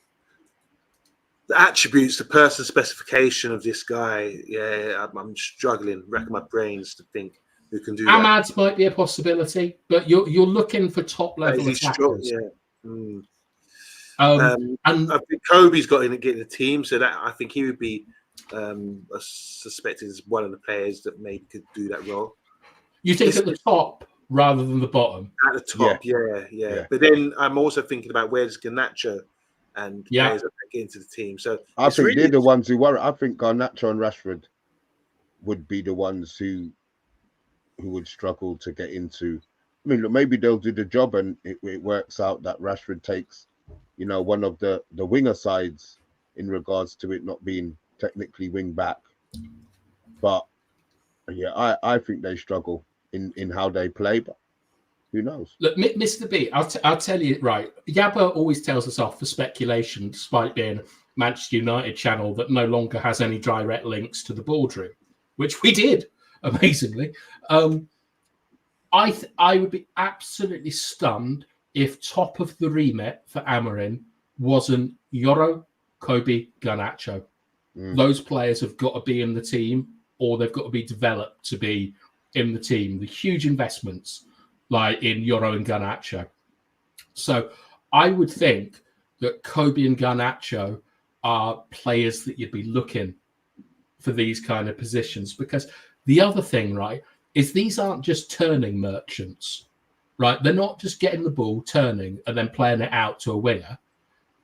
attributes, the person specification of this guy. Yeah, I'm struggling, racking my brains to think who can do that. Ahmad's might be a possibility, but you're looking for top level Is he strong? attackers. Yeah. And I think Kobe's got in getting the team, so that I think he would be suspected as one of the players that maybe could do that role. you think at the top rather than the bottom? At the top, yeah. But then I'm also thinking about where's Garnacho and players that get into the team. So I think they're the ones who worry. I think Garnacho and Rashford would be the ones who would struggle to get into. I mean, look, maybe they'll do the job and it works out that Rashford takes, one of the winger sides in regards to it not being technically wing back. But yeah, I think they struggle in how they play, but who knows? Look, Mr. B, I'll tell you, right, Yabba always tells us off for speculation, despite being a Manchester United channel that no longer has any direct links to the boardroom, which we did, amazingly. I would be absolutely stunned if top of the remit for Amorim wasn't Yoro, Kobe, Garnacho. Those players have got to be in the team, or they've got to be developed to be in the team. The huge investments like in Yoro and Garnacho. So I would think that Kobe and Garnacho are players that you'd be looking for these kind of positions, because the other thing, right, is these aren't just turning merchants, right? They're not just getting the ball, turning, and then playing it out to a winger.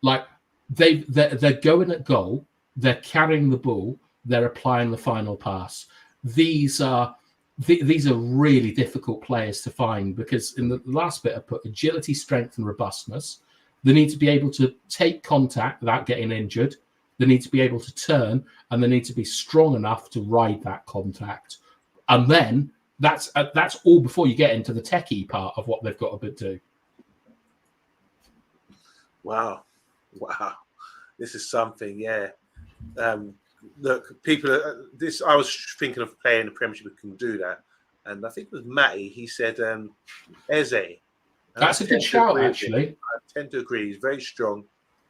Like they're going at goal, they're carrying the ball, they're applying the final pass. These are really difficult players to find, because in the last bit I put agility, strength, and robustness. They need to be able to take contact without getting injured. They need to be able to turn, and they need to be strong enough to ride that contact. And then that's all before you get into the techie part of what they've got to do. Wow, this is something. Yeah. Look, people. I was thinking of playing in the Premiership who can do that, and I think it was Matty. He said Eze. That's a good shout, actually. I tend to agree. He's very strong,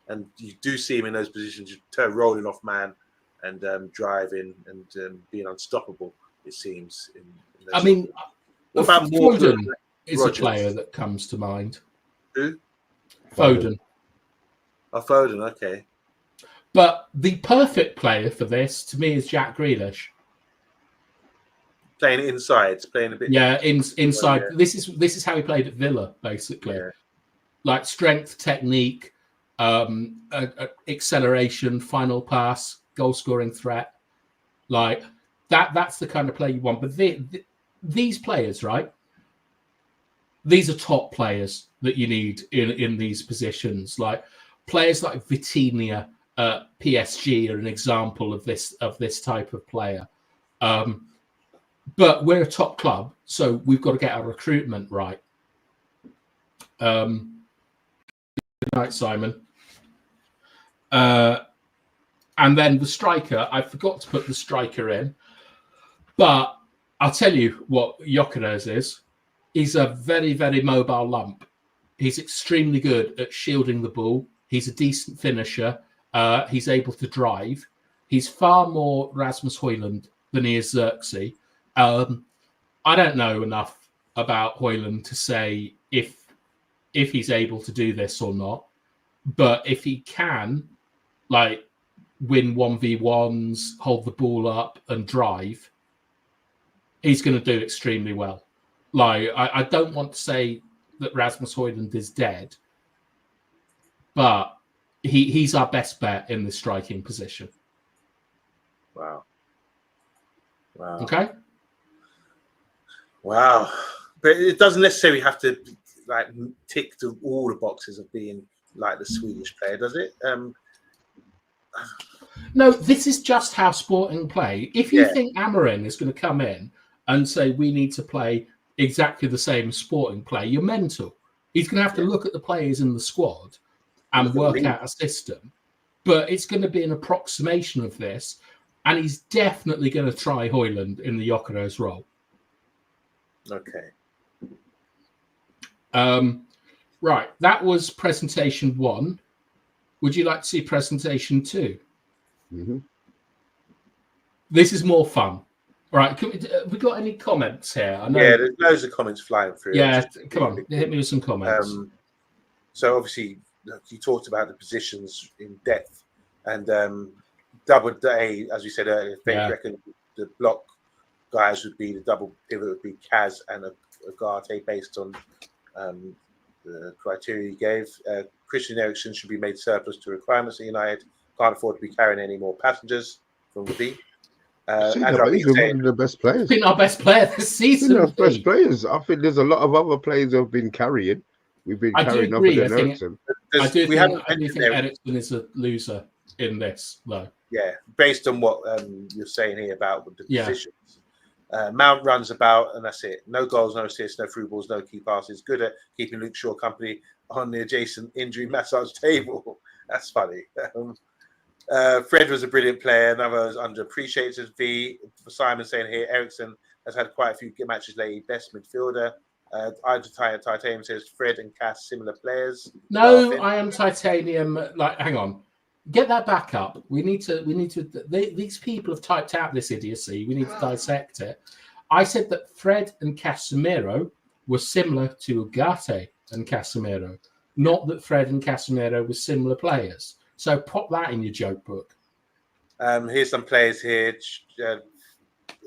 and you do see him in those positions, rolling off man and driving and being unstoppable. It seems. I mean, what about Foden is a player that comes to mind. Who? Foden. Oh, Foden. Okay. But the perfect player for this, to me, is Jack Grealish. Playing inside, playing a bit. Yeah, inside. Yeah. This is how he played at Villa, basically. Yeah. Like strength, technique, acceleration, final pass, goal-scoring threat. Like that's the kind of player you want. But these players, right? These are top players that you need in these positions. Like players like Vitinha. PSG are an example of this type of player, but we're a top club, so we've got to get our recruitment right. Good night, Simon. And then the striker, I forgot to put the striker in, but I'll tell you what Gyökeres is. He's a very, very mobile lump. He's extremely good at shielding the ball. He's a decent finisher. He's able to drive. He's far more Rasmus Højlund than he is Xerxes. I don't know enough about Højlund to say if he's able to do this or not. But if he can, like, win 1v1s, hold the ball up and drive, he's going to do extremely well. Like, I don't want to say that Rasmus Højlund is dead, but he's our best bet in the striking position. Wow. Okay. Wow. But it doesn't necessarily have to like tick to all the boxes of being like the Swedish player, does it? No, this is just how Sporting play. If you think Amorim is going to come in and say we need to play exactly the same Sporting play, you're mental. He's going to have to look at the players in the squad and work out a system, but it's going to be an approximation of this, and he's definitely going to try Højlund in the Gyökeres role. Okay. Right, that was presentation 1. Would you like to see presentation 2? Mm-hmm. This is more fun. All right, have we got any comments here? I know. Yeah, there's loads of comments flying through. Yeah, come on, hit me with some comments. So obviously, you talked about the positions in depth, and double A, as we said earlier. They reckon the block guys would be the double pivot would be Kaz and Agate based on the criteria you gave. Christian Eriksen should be made surplus to requirements at United. Can't afford to be carrying any more passengers from V. He's one of the best players. Been our best player this season. Our best players. I think there's a lot of other players who have been carrying. We've been carrying other than Eriksen. I do think Eriksen is a loser in this, though. Yeah, based on what you're saying here about the positions. Mount runs about, and that's it. No goals, no assists, no through balls, no key passes. Good at keeping Luke Shaw company on the adjacent injury massage table. That's funny. Fred was a brilliant player. Another was underappreciated. V for Simon saying here, Eriksen has had quite a few good matches lately. Best midfielder. Titanium says Fred and Cass similar players. No, I am Titanium. Like, hang on, get that back up. We need to. These people have typed out this idiocy. We need to dissect it. I said that Fred and Casemiro were similar to Ugarte and Casemiro, not that Fred and Casemiro were similar players. So pop that in your joke book. Here's some players here.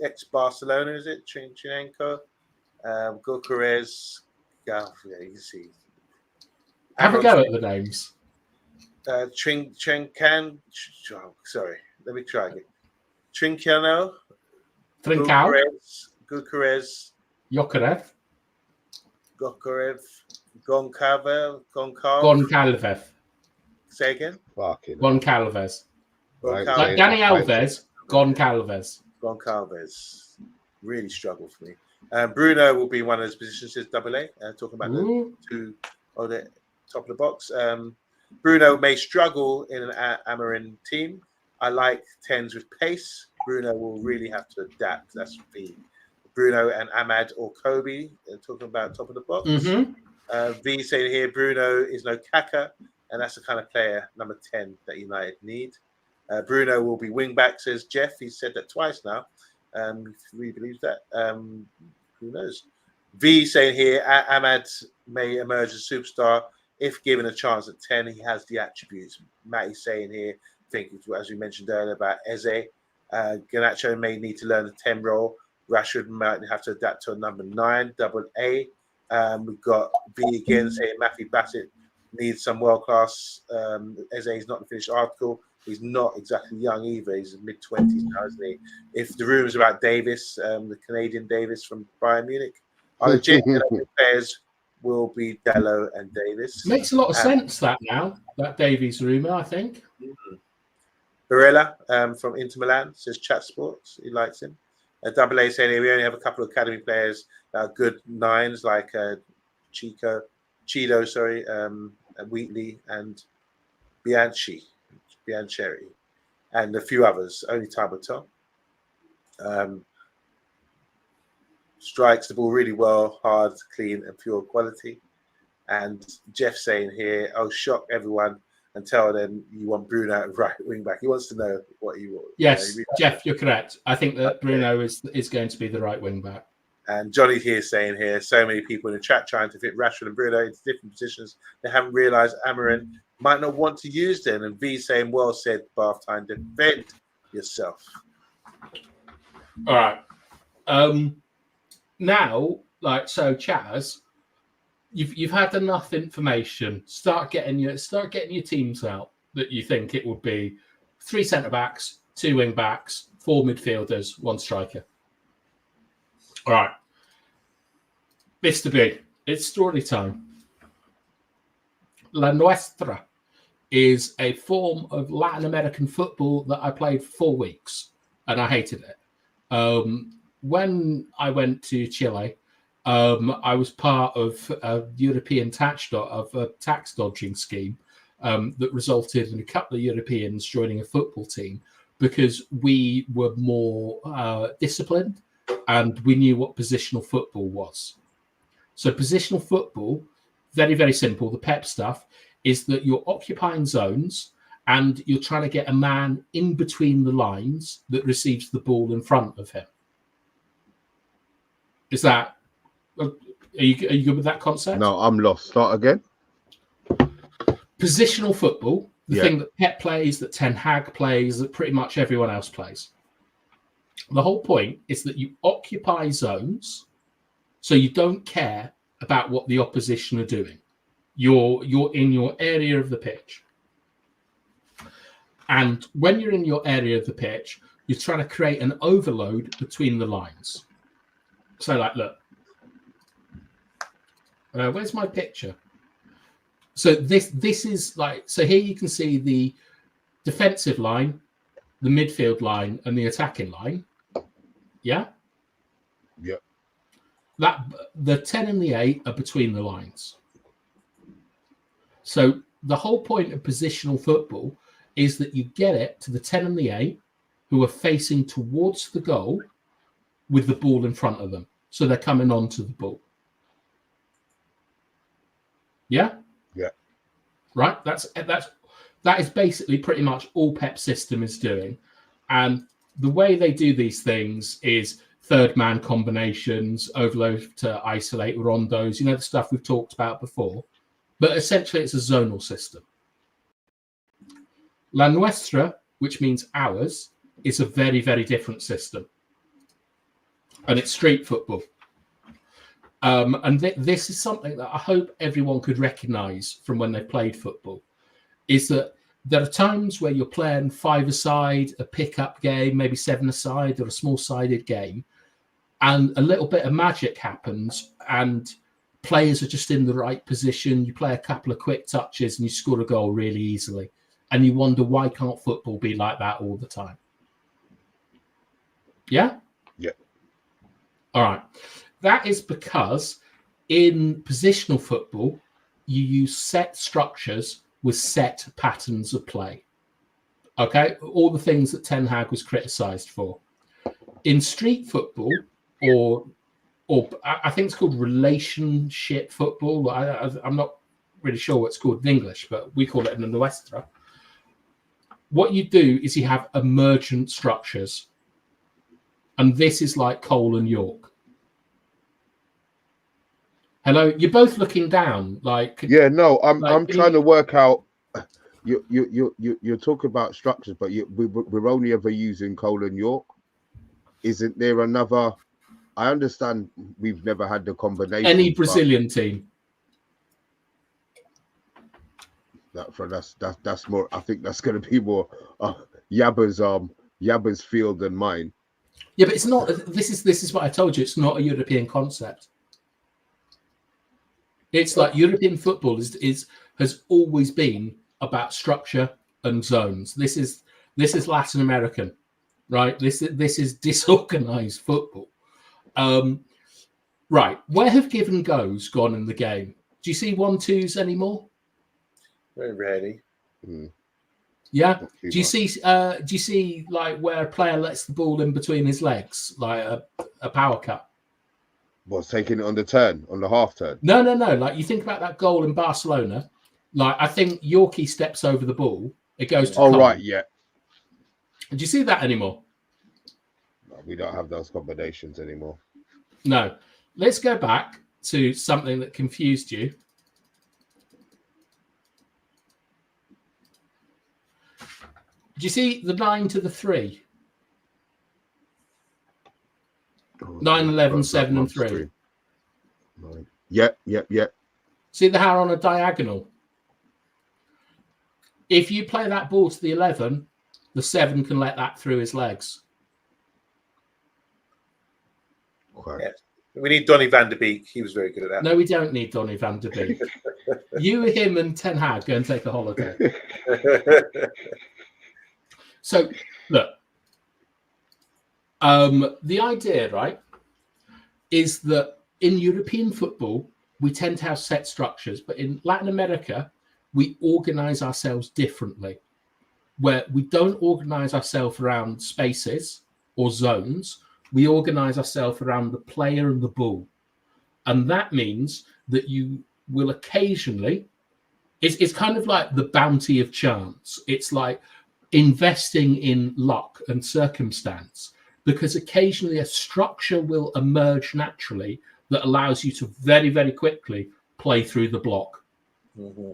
Ex-Barcelona, is it? Trinenko, Gokares. Yeah, you can see. Have a go at the names. Trinkan. Oh, sorry, let me try again. Trincano. Gokares. Yokarev. Gokarev. Goncalves. Goncalves. Say again. Goncalves. Like Danny Alves. Goncalves. Goncalves. Really struggled for me. Bruno will be one of those positions, says Double A. Talking about the two on the top of the box. Bruno may struggle in an Amorim team. I like 10s with pace. Bruno will really have to adapt. That's V. Bruno and Ahmad or Kobe. Talking about top of the box. V saying here, Bruno is no Kaka. And that's the kind of player, number 10, that United need. Bruno will be wing back, says Jeff. He's said that twice now. If he really believes that. Who knows? V saying here, Ahmad may emerge as a superstar if given a chance at 10. He has the attributes. Matty's saying here, think as we mentioned earlier about Eze. Garnacho may need to learn the 10 role. Rashford might have to adapt to a number 9, Double A. We've got V again saying Matthew Bassett needs some world-class. Eze is not the finished article. He's not exactly young either. He's in mid-20s now, isn't he? If the rumours about Davis, the Canadian Davis from Bayern Munich, are the genuine players will be Dalot and Davis. Makes a lot of sense that Davies rumour, I think. Barella from Inter Milan says Chat Sports. He likes him. Double A saying here, we only have a couple of academy players that are good 9s like Cheeto, Wheatley and Bianchi, and a few others. Only Tabaton. Strikes the ball really well, hard, clean, and pure quality. And Jeff saying here, shock everyone and tell them you want Bruno at right wing back. He wants to know what you want. Yes, Jeff, you're correct. I think that Bruno is going to be the right wing back. And Johnny here saying here, so many people in the chat trying to fit Rashford and Bruno into different positions. They haven't realised Amorim might not want to use them. And V saying, well said, bath time, defend yourself. All right. Now, Chaz, you've had enough information. Start getting your teams out that you think it would be 3 centre backs, 2 wing backs, 4 midfielders, 1 striker. All right. Mr. B, it's story time. La Nuestra is a form of Latin American football that I played for 4 weeks, and I hated it. When I went to Chile, I was part of a European tax dodging scheme that resulted in a couple of Europeans joining a football team because we were more disciplined and we knew what positional football was. So positional football, very, very simple. The Pep stuff is that you're occupying zones and you're trying to get a man in between the lines that receives the ball in front of him. Is that? Are you good with that concept? No, I'm lost. Start again. Positional football, the Yeah. thing that Pep plays, that Ten Hag plays, that pretty much everyone else plays. The whole point is that you occupy zones, so you don't care about what the opposition are doing. You're in your area of the pitch. And when you're in your area of the pitch, you're trying to create an overload between the lines. So, like, look, where's my picture? So this is like, so here you can see the defensive line, the midfield line, and the attacking line. Yeah? Yeah. That the 10 and the 8 are between the lines. So the whole point of positional football is that you get it to the 10 and the 8 who are facing towards the goal with the ball in front of them. So they're coming onto the ball. Yeah? Yeah. Right? That is basically pretty much all Pep's system is doing. And the way they do these things is third man combinations, overload to isolate rondos, the stuff we've talked about before. But essentially it's a zonal system. La Nuestra, which means ours, is a very, very different system. And it's street football. And this is something that I hope everyone could recognise from when they played football, is that there are times where you're playing 5-a-side, a pick-up game, maybe 7-a-side, or a small-sided game, and a little bit of magic happens, and players are just in the right position. You play a couple of quick touches, and you score a goal really easily. And you wonder, why can't football be like that all the time? Yeah? Yeah. All right. That is because in positional football, you use set structures with set patterns of play. Okay? All the things that Ten Hag was criticised for. In street football, or I think it's called relationship football. I'm not really sure what it's called in English, but we call it in the Nuestra. What you do is you have emergent structures. And this is like Cole and York. Hello, you're both looking down. Yeah, no, I'm trying to work out. You're talking about structures, but we're only ever using Cole and York. Isn't there another? I understand we've never had the combination. Any Brazilian team. That's more. I think that's going to be more Yabba's field than mine. Yeah, but it's not. This is what I told you. It's not a European concept. It's like European football has always been about structure and zones. This is Latin American, right? This is disorganized football. Right. Where have give and goes gone in the game? Do you see 1-2s anymore? Very rarely. Yeah. Do you see like where a player lets the ball in between his legs, like a power cut? What's taking it on the turn, on the half turn? No. Like you think about that goal in Barcelona. Like I think Yorkie steps over the ball. It goes to Cole. Right, yeah. Do you see that anymore? No, we don't have those combinations anymore. No. Let's go back to something that confused you. Do you see the 9 to the 3? 9, 11, 7, and 3. Yep. See the how on a diagonal? If you play that ball to the 11, the 7 can let that through his legs. Okay. Yeah. We need Donny van der Beek. He was very good at that. No, we don't need Donny van der Beek. You, him, and Ten Hag go and take a holiday. So, look. The idea, right, is that in European football, we tend to have set structures, but in Latin America, we organize ourselves differently, where we don't organize ourselves around spaces or zones. We organize ourselves around the player and the ball. And that means that you will occasionally, it's kind of like the bounty of chance. It's like investing in luck and circumstance, because occasionally a structure will emerge naturally that allows you to very, very quickly play through the block. Mm-hmm.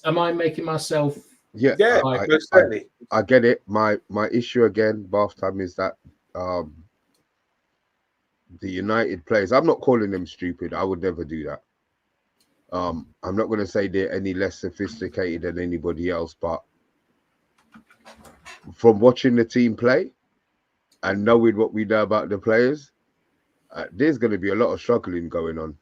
Am I making myself... Yeah, most certainly. I get it. My issue again, bath time, is that the United players, I'm not calling them stupid. I would never do that. I'm not going to say they're any less sophisticated than anybody else, but from watching the team play and knowing what we know about the players, there's going to be a lot of struggling going on.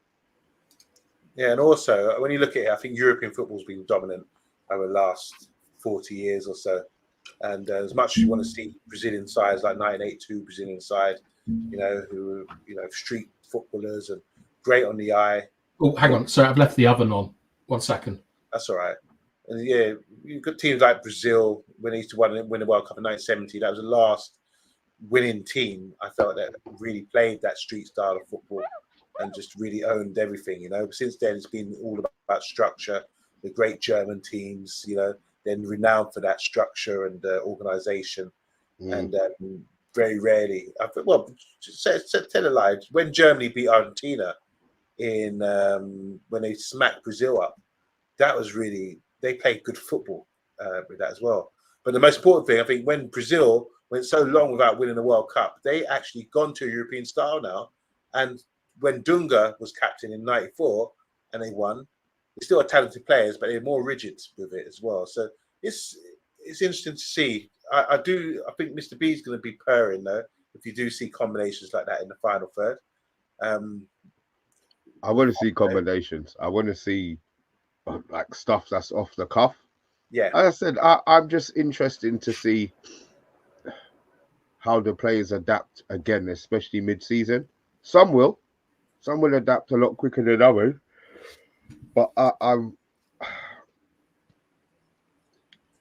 Yeah, and also when you look at it, I think European football's been dominant over the last 40 years or so. And as much as you want to see Brazilian sides like 1982 Brazilian side, who street footballers and great on the eye. Oh, hang on. Sorry, I've left the oven on. 1 second. That's all right. And yeah, you've got teams like Brazil when they used to win the World Cup in 1970. That was the last winning team I felt that really played that street style of football and just really owned everything. But since then, it's been all about structure. The great German teams, then renowned for that structure and organisation. And very rarely, tell a lie. When Germany beat Argentina when they smacked Brazil up, that was really, they played good football with that as well. But the most important thing, I think, when Brazil went so long without winning the World Cup, they actually gone to a European style now. And when Dunga was captain in '94 and they won, they still had talented players, but they're more rigid with it as well. So it's interesting to see. I think Mr. B is going to be purring though if you do see combinations like that in the final third. I want to see combinations. I want to see like stuff that's off the cuff. Yeah. As I said, I'm just interested to see how the players adapt again, especially mid-season. Some will adapt a lot quicker than others. But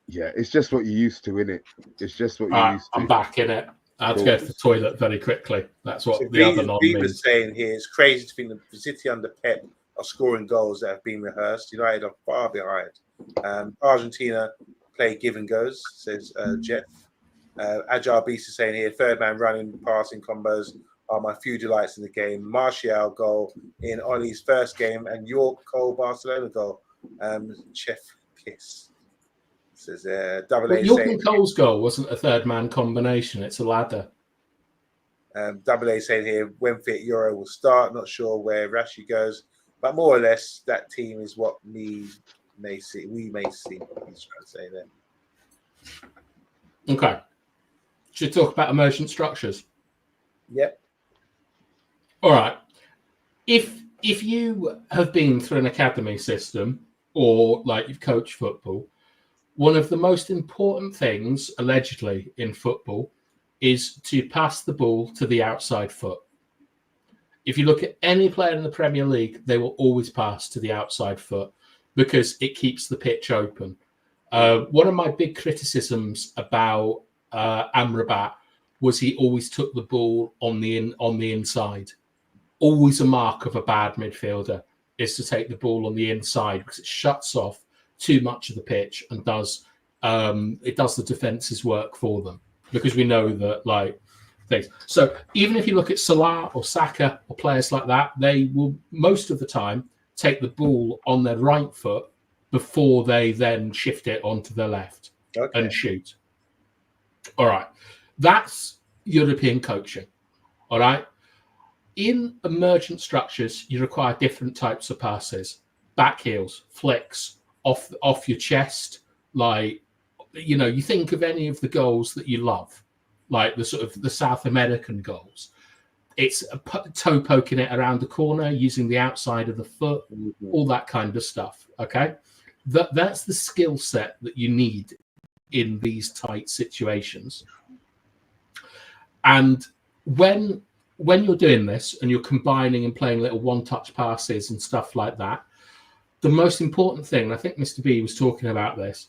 it's just what you're used to, innit? It's just what you're used to. I'm back in it. I had to go to the toilet very quickly. That's what the other non means. was saying here, it's crazy to think that the City under Pep are scoring goals that have been rehearsed. United are far behind. Argentina play give and goes, says Jeff. Agile Beast is saying here, third man running, passing combos are my few delights in the game. Martial goal in Ollie's first game and York Cole Barcelona goal. Chef Kiss says Double A. York and Cole's goal wasn't a third man combination, it's a ladder. Double A saying here, when fit Euro will start. Not sure where Rashi goes, but more or less that team is what we may see. He's trying to say there. Okay. Should we talk about emergent structures? Yep. All right. If you have been through an academy system or like you've coached football, one of the most important things allegedly in football is to pass the ball to the outside foot. If you look at any player in the Premier League, they will always pass to the outside foot because it keeps the pitch open. One of my big criticisms about Amrabat was he always took the ball on the inside. Always a mark of a bad midfielder is to take the ball on the inside because it shuts off too much of the pitch and does the defense's work for them, because we know that like things. So even if you look at Salah or Saka or players like that, they will most of the time take the ball on their right foot before they then shift it onto their left and shoot. All right. That's European coaching. All right. In emergent structures, you require different types of passes, back heels, flicks, off your chest. Like, you think of any of the goals that you love, like the sort of the South American goals. It's a toe poking it around the corner, using the outside of the foot, all that kind of stuff. Okay. That's the skill set that you need in these tight situations. And when you're doing this and you're combining and playing little one-touch passes and stuff like that, the most important thing, and I think Mr. B was talking about this,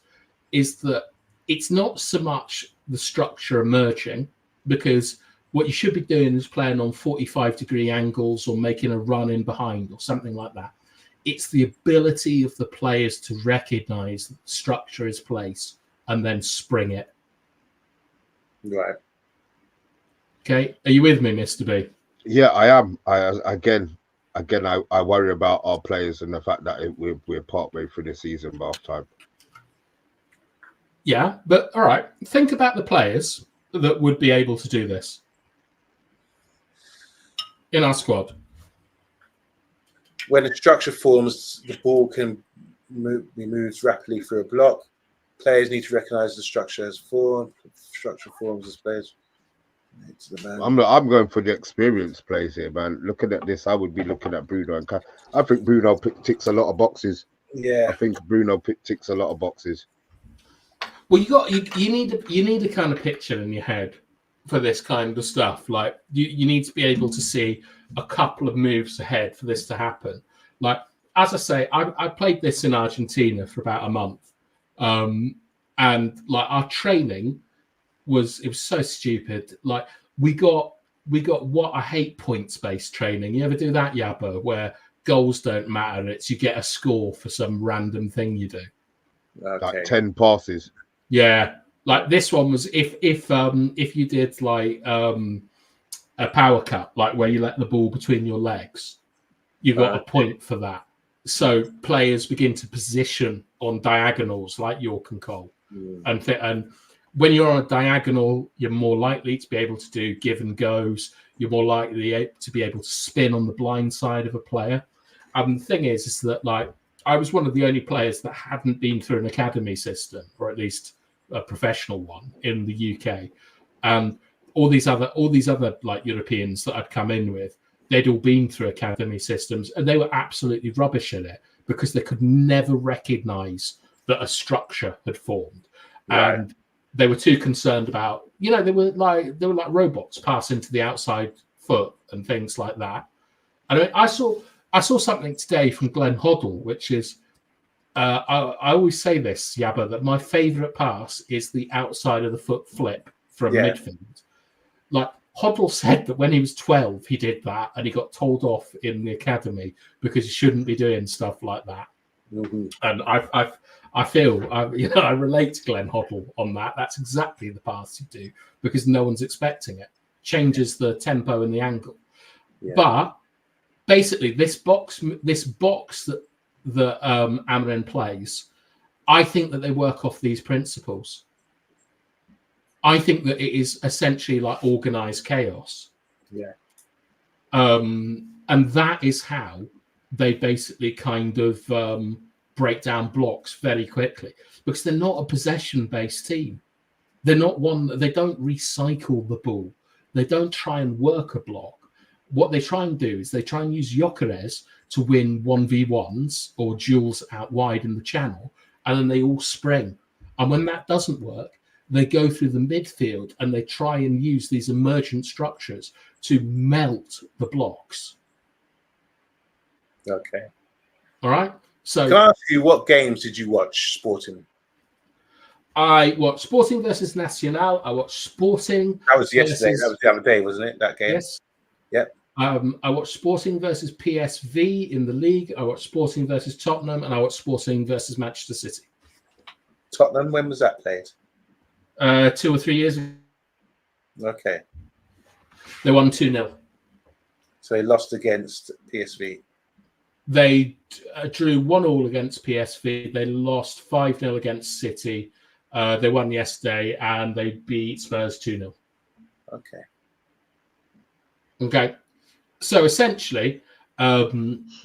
is that it's not so much the structure emerging, because what you should be doing is playing on 45-degree angles or making a run in behind or something like that. It's the ability of the players to recognize that the structure is placed and then spring it. Right. Okay, are you with me, Mr. B? Yeah, I am. I worry about our players and the fact that we're partway through the season by half time. Yeah, but all right. Think about the players that would be able to do this in our squad. When the structure forms, the ball can be moved rapidly through a block. Players need to recognise the structure as formed. Structure forms as players. I'm going for the experienced players here, man. Looking at this, I would be looking at Bruno and I think Bruno ticks a lot of boxes. Yeah, I think Bruno ticks a lot of boxes. Well, you need a kind of picture in your head for this kind of stuff. Like you need to be able to see a couple of moves ahead for this to happen. Like as I say, I played this in Argentina for about a month, and like our training was so stupid. Like we got what I hate points based training. You ever do that, Yabba, where goals don't matter? It's you get a score for some random thing you do. okay. Like 10 passes. Yeah, like this one was if you did like a power cut, like where you let the ball between your legs, you got a point for that. So players begin to position on diagonals like York and Cole, and when you're on a diagonal, you're more likely to be able to do give and goes. You're more likely to be able to spin on the blind side of a player. And the thing is that like I was one of the only players that hadn't been through an academy system, or at least a professional one in the UK. And all these other like Europeans that I'd come in with, they'd all been through academy systems, and they were absolutely rubbish at it because they could never recognise that a structure had formed, and they were too concerned about, they were like robots passing to the outside foot and things like that. And I saw something today from Glenn Hoddle, which is, I always say this, Yabba, that my favourite pass is the outside of the foot flip from midfield. Like Hoddle said that when he was 12, he did that, and he got told off in the academy because he shouldn't be doing stuff like that. Mm-hmm. And I feel, I relate to Glenn Hoddle on that. That's exactly the pass you do because no one's expecting it. Changes the tempo and the angle. Yeah. But basically, this box that Amorim plays, I think that they work off these principles. I think that it is essentially like organized chaos. Yeah. And that is how they basically kind of break down blocks very quickly because they're not a possession-based team. They're not one. They don't recycle the ball. They don't try and work a block. What they try and do is they try and use Gyökeres to win 1v1s or duels out wide in the channel, and then they all spring. And when that doesn't work, they go through the midfield and they try and use these emergent structures to melt the blocks. Okay. All right. So can I ask you, what games did you watch Sporting? I watched Sporting versus Nacional. I watched Sporting. That was yesterday. That was the other day, wasn't it? That game. Yes. Yep. I watched Sporting versus PSV in the league. I watched Sporting versus Tottenham, and I watched Sporting versus Manchester City. Tottenham. When was that played? 2 or 3 years ago. Okay. They won 2-0. So they lost against PSV. They drew 1-1 against PSV. They lost 5-0 against City. They won yesterday, and they beat Spurs 2-0. Okay. Okay. So essentially,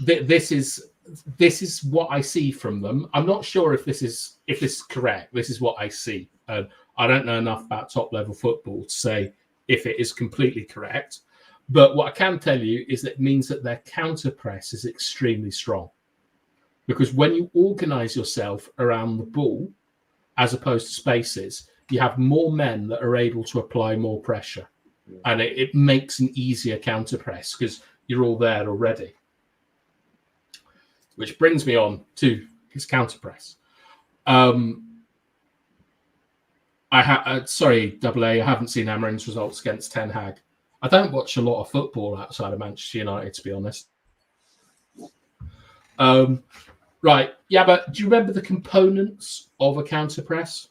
this is what I see from them. I'm not sure if this is correct. This is what I see. I don't know enough about top level football to say if it is completely correct. But what I can tell you is that it means that their counter press is extremely strong. Because when you organize yourself around the ball, as opposed to spaces, you have more men that are able to apply more pressure. And it makes an easier counter press because you're all there already. Which brings me on to his counter press. Sorry, Double A, I haven't seen Amorim's results against Ten Hag. I don't watch a lot of football outside of Manchester United, to be honest. Right, yeah, but do you remember the components of a counter press?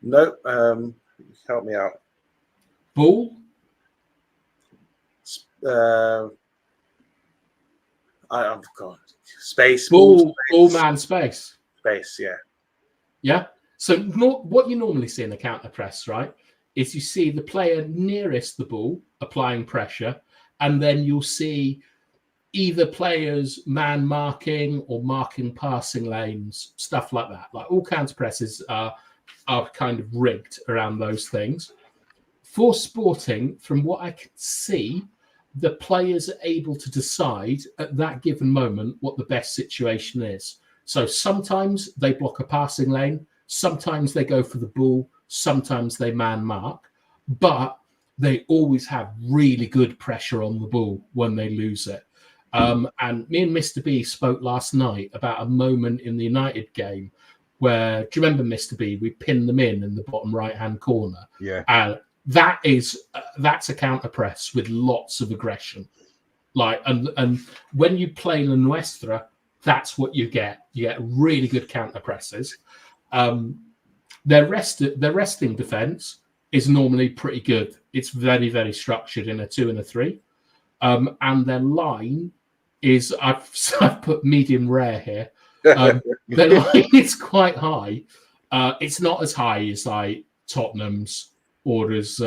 No, help me out. Ball, I've got space, ball man space. Space, yeah. Yeah. So what you normally see in a counter press, right, is you see the player nearest the ball applying pressure, and then you'll see either players man marking or marking passing lanes, stuff like that. Like all counter presses are kind of rigged around those things. For Sporting, from what I can see, the players are able to decide at that given moment what the best situation is. So sometimes they block a passing lane, sometimes they go for the ball, sometimes they man mark, but they always have really good pressure on the ball when they lose it. And me and Mr. B spoke last night about a moment in the United game where, do you remember, Mr. B, we pinned them in the bottom right-hand corner? Yeah. And that's a counter press with lots of aggression. Like, and when you play La Nuestra, that's what you get. You get really good counter presses. Their resting defense is normally pretty good. It's very, very structured in a 2 and a 3. And their line is, I've put medium rare here. Their line is quite high. It's not as high as like Tottenham's or as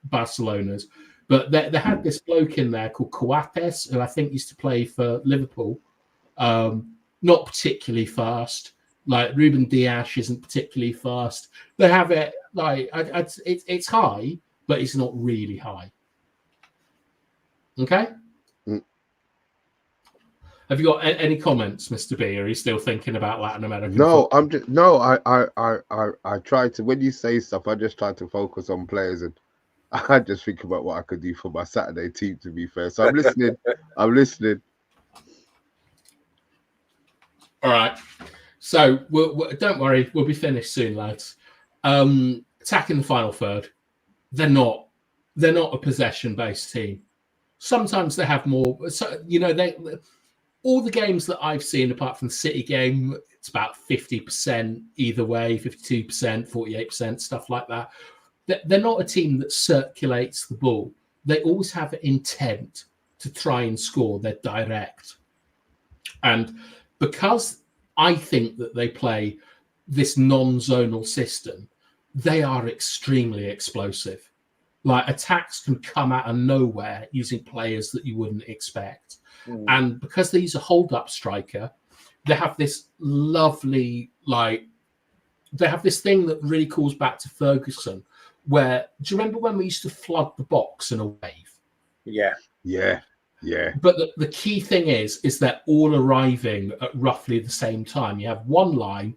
Barcelona's, but they had this bloke in there called Coates, who I think used to play for Liverpool. Not particularly fast. Like Ruben Dias isn't particularly fast. They have it like it's high, but it's not really high. Okay. Have you got any comments, Mr. B? Or are you still thinking about Latin American? No, football? I'm just no. I try to, when you say stuff, I just try to focus on players, and I just think about what I could do for my Saturday team. To be fair, so I'm listening. I'm listening. All right. So don't worry, we'll be finished soon, lads. Attacking the final third, they're not a possession-based team. Sometimes they have more. So, you know, all the games that I've seen, apart from the City game, it's about 50% either way, 52%, 48%, stuff like that. They're not a team that circulates the ball. They always have intent to try and score. They're direct. And because I think that they play this non-zonal system, they are extremely explosive. Like, attacks can come out of nowhere using players that you wouldn't expect. And because these are hold-up striker, they have this lovely, they have this thing that really calls back to Ferguson, where, do you remember when we used to flood the box in a wave? Yeah. But the key thing is they're all arriving at roughly the same time. You have one line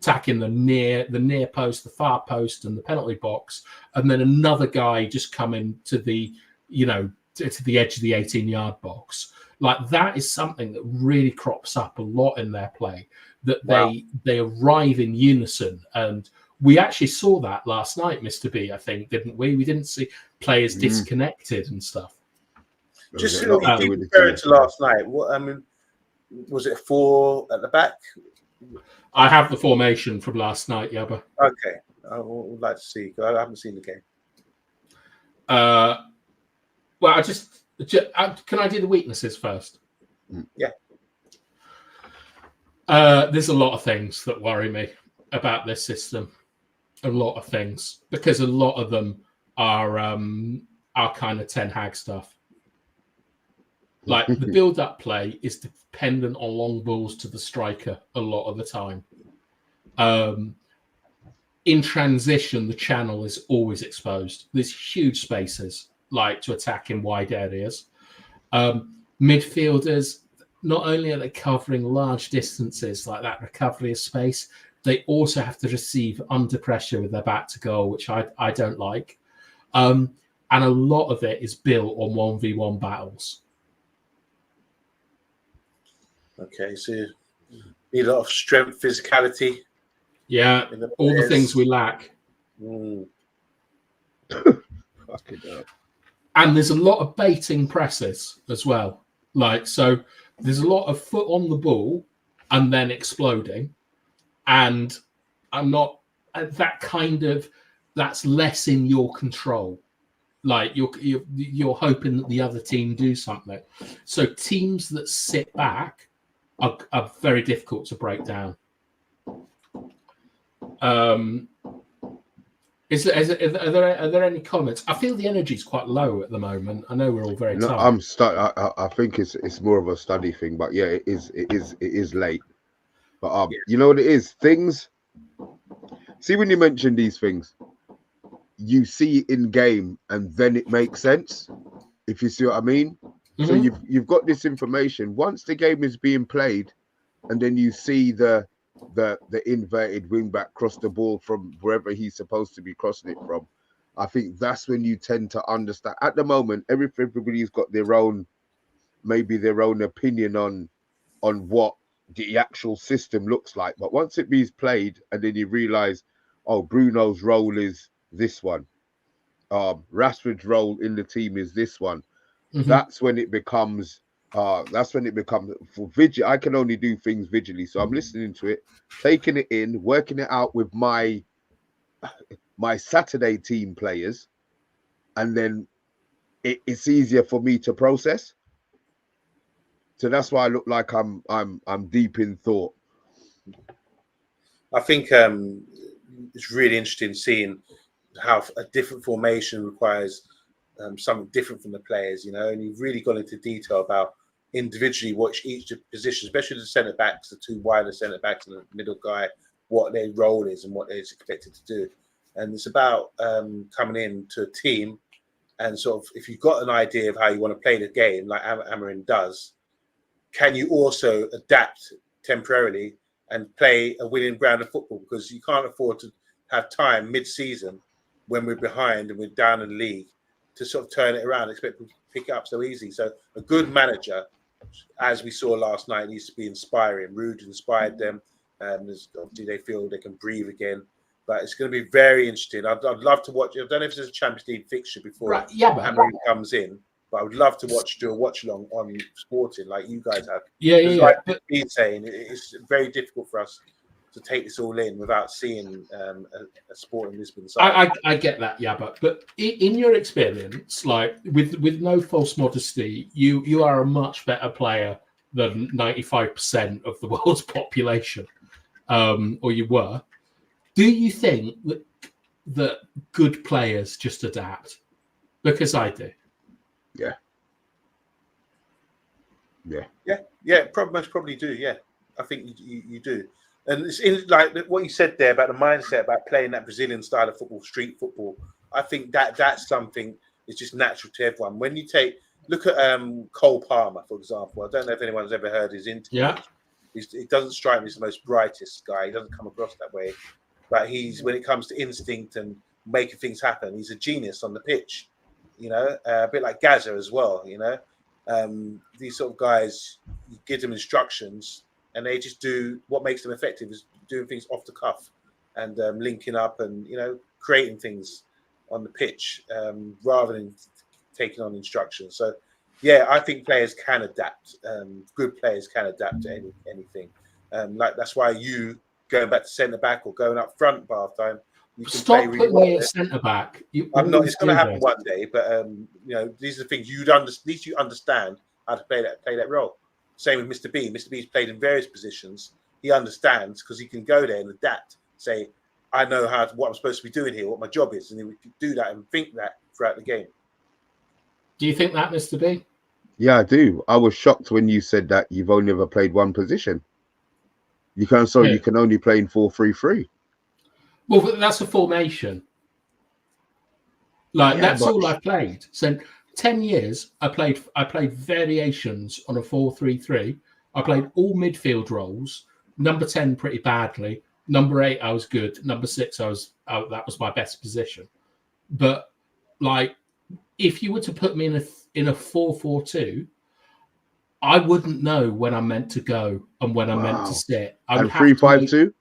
attacking the near post, the far post, and the penalty box, and then another guy just coming to the to the edge of the 18-yard box. Like, that is something that really crops up a lot in their play. That they arrive in unison, and we actually saw that last night, Mr. B. I think, didn't we? We didn't see players disconnected and stuff. Just you keep referring to last night. What, I mean, was it 4 at the back? I have the formation from last night, Yabba. Okay, I would like to see. I haven't seen the game. Well, can I do the weaknesses first? Yeah. There's a lot of things that worry me about this system. A lot of things, because a lot of them are kind of Ten Hag stuff. Like, the build-up play is dependent on long balls to the striker a lot of the time. In transition, the channel is always exposed. There's huge spaces, like, to attack in wide areas. Midfielders, not only are they covering large distances like that recovery of space, they also have to receive under pressure with their back to goal, which I don't like. And a lot of it is built on 1v1 battles. Okay, so you need a lot of strength, physicality. Yeah, all the things we lack. Fucking hell. And there's a lot of baiting presses as well. Like, so there's a lot of foot on the ball and then exploding. And I'm not, that's less in your control. Like you're hoping that the other team do something. So teams that sit back are very difficult to break down. Are there any comments? I feel the energy is quite low at the moment. I know we're all very tired. I think it's more of a study thing, but yeah, it is late. But you know what it is? Things. See, when you mention these things, you see it in game, and then it makes sense. If you see what I mean. Mm-hmm. So you've got this information once the game is being played, and then you see the inverted wingback cross the ball from wherever he's supposed to be crossing it from. I think that's when you tend to understand. At the moment, everybody's got their own opinion on what the actual system looks like. But once it is played, and then you realize, oh, Bruno's role is this one. Rashford's role in the team is this one. Mm-hmm. That's when it becomes for vigil. I can only do things visually, so I'm listening to it, taking it in, working it out with my Saturday team players, and then it's easier for me to process. So that's why I look like I'm deep in thought. I think it's really interesting seeing how a different formation requires something different from the players, and you've really gone into detail about individually what each position, especially the centre backs, the two wider centre backs and the middle guy, what their role is and what they're expected to do. And it's about coming into a team and sort of, if you've got an idea of how you want to play the game, like Amorim does, can you also adapt temporarily and play a winning brand of football? Because you can't afford to have time mid-season when we're behind and we're down in the league to sort of turn it around, expect people to pick it up so easy. So a good manager, as we saw last night, needs to be inspiring. Ruud inspired them. Obviously, they feel they can breathe again. But it's going to be very interesting. I'd love to watch. I don't know if there's a Champions League fixture before Amorim comes in, but I would love to do a watch along on Sporting like you guys have. Like Pete's saying, it's very difficult for us to take this all in without seeing a Sporting Lisbon side. I get that, but in your experience, like with no false modesty, you are a much better player than 95% of the world's population, or you were. Do you think that good players just adapt? Because I do. Yeah. Most probably do. Yeah, I think you do. And it's in like what you said there about the mindset about playing that Brazilian style of football, street football. I think that's something that's just natural to everyone. When you look at Cole Palmer, for example. I don't know if anyone's ever heard his interview. Yeah. He doesn't strike me as the most brightest guy. He doesn't come across that way. But when it comes to instinct and making things happen, he's a genius on the pitch. A bit like Gaza as well. These sort of guys, you give them instructions and they just do what makes them effective is doing things off the cuff and linking up and creating things on the pitch rather than taking on instructions. So yeah, I think players can adapt. Good players can adapt to anything. Like that's why you going back to centre back or going up front by half time. You can Stop putting me at centre back. I'm not. It's going to happen one day, but these are the things at least you understand how to play that role. Same with Mr. B. Mr. B's played in various positions. He understands because he can go there and adapt. Say, I know what I'm supposed to be doing here, what my job is, and he would do that and think that throughout the game. Do you think that, Mr. B? Yeah, I do. I was shocked when you said that you've only ever played one position. You can only play in 4-3-3. Well, that's a formation. That's all I played. So 10 years, I played variations on a 4-3-3. I played all midfield roles. Number 10 pretty badly. Number 8, I was good. Number 6, that was my best position. But if you were to put me in a 4-4-2, I wouldn't know when I'm meant to go and when I'm meant to sit. And 3-5-2?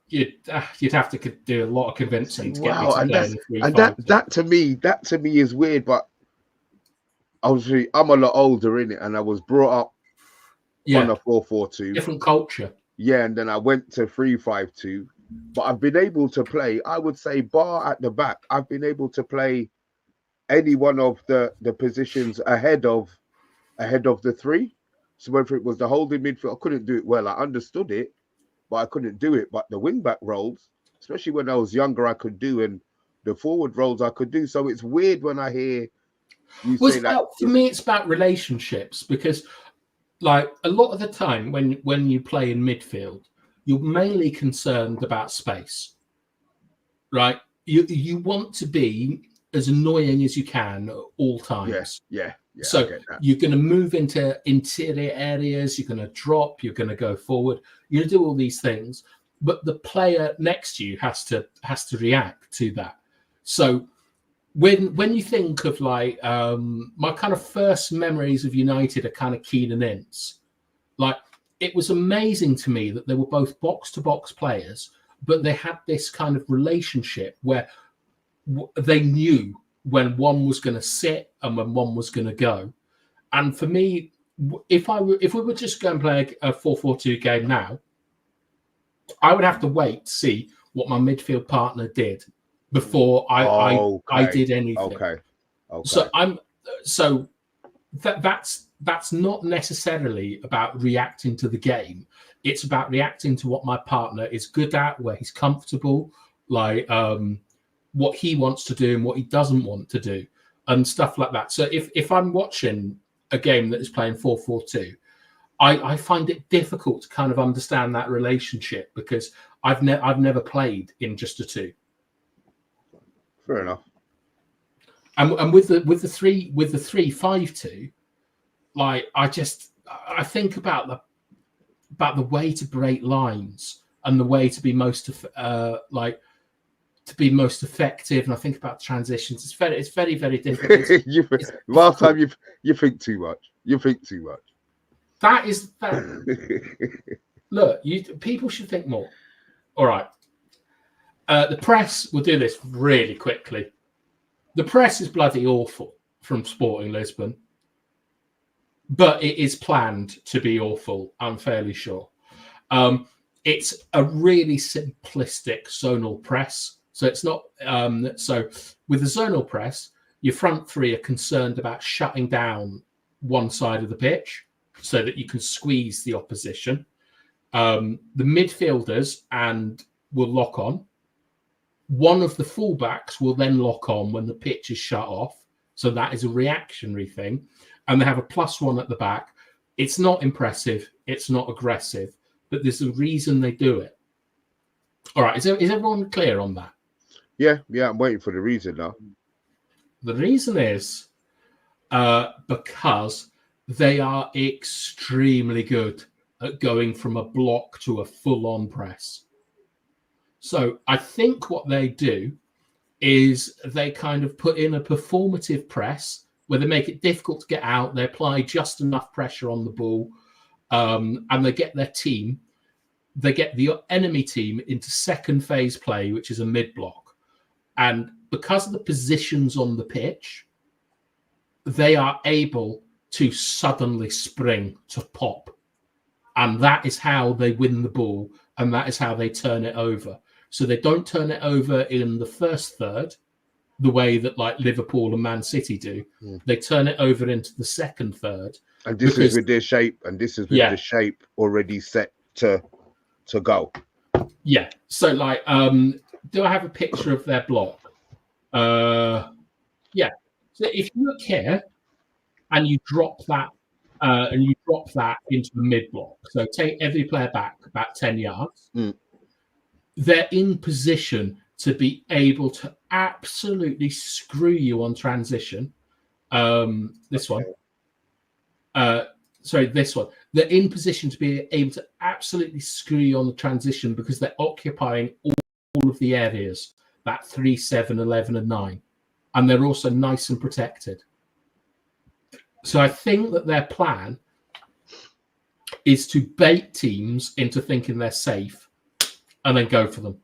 You'd have to do a lot of convincing to get me to play in 3-5-2. And that to me is weird. But obviously, I'm a lot older in it, and I was brought up on a 4-4-2, different culture. Yeah, and then I went to 3-5-2, but I've been able to play, I would say, bar at the back, I've been able to play any one of the positions ahead of the three. So whether it was the holding midfield, I couldn't do it well. I understood it, but I couldn't do it. But the wing back roles, especially when I was younger, I could do, and the forward roles I could do. So it's weird when I hear you say that. For me, it's about relationships, because like a lot of the time when you play in midfield, you're mainly concerned about space, right? You want to be as annoying as you can at all times. Yeah. So you're going to move into interior areas, you're going to drop, you're going to go forward, you're going to do all these things, but the player next to you has to react to that. So when you think of like my kind of first memories of United are kind of Keane and Ince, like it was amazing to me that they were both box-to-box players, but they had this kind of relationship where they knew when one was going to sit and when one was going to go. And for me, if we were just going to play a 4-4-2 game now, I would have to wait to see what my midfield partner did before I did anything. Okay. So that's not necessarily about reacting to the game. It's about reacting to what my partner is good at, where he's comfortable, like what he wants to do and what he doesn't want to do, and stuff like that. So if I'm watching a game that is playing 4-4-2, I find it difficult to kind of understand that relationship, because I've never played in just a two. Fair enough. And with the 3-5-2, like I think about the way to break lines and the way to be most effective, and I think about transitions. It's very very difficult. Last time you think too much. You think too much. That. Look, people should think more. All right. The press, we'll do this really quickly. The press is bloody awful from Sporting Lisbon, but it is planned to be awful, I'm fairly sure. It's a really simplistic zonal press. So it's not so with the zonal press, your front three are concerned about shutting down one side of the pitch so that you can squeeze the opposition. The midfielders will lock on. One of the fullbacks will then lock on when the pitch is shut off. So that is a reactionary thing. And they have a +1 at the back. It's not impressive. It's not aggressive. But there's a reason they do it. All right. Is everyone clear on that? Yeah. I'm waiting for the reason now. The reason is because they are extremely good at going from a block to a full-on press. So I think what they do is they kind of put in a performative press where they make it difficult to get out. They apply just enough pressure on the ball, and they get their team. They get the enemy team into second phase play, which is a mid-block. And because of the positions on the pitch, they are able to suddenly spring to pop. And that is how they win the ball, and that is how they turn it over. So they don't turn it over in the first third, the way that like Liverpool and Man City do. They turn it over into the second third. And this is with their shape, and this is with the shape already set to go. Yeah. So like, do I have a picture of their block? Yeah. So if you look here and you drop that into the mid block, so take every player back about 10 yards, they're in position to be able to absolutely screw you on transition. This one. This one. They're in position to be able to absolutely screw you on the transition because they're occupying all of the areas, that 3, 7, 11, and 9. And they're also nice and protected. So I think that their plan is to bait teams into thinking they're safe and then go for them.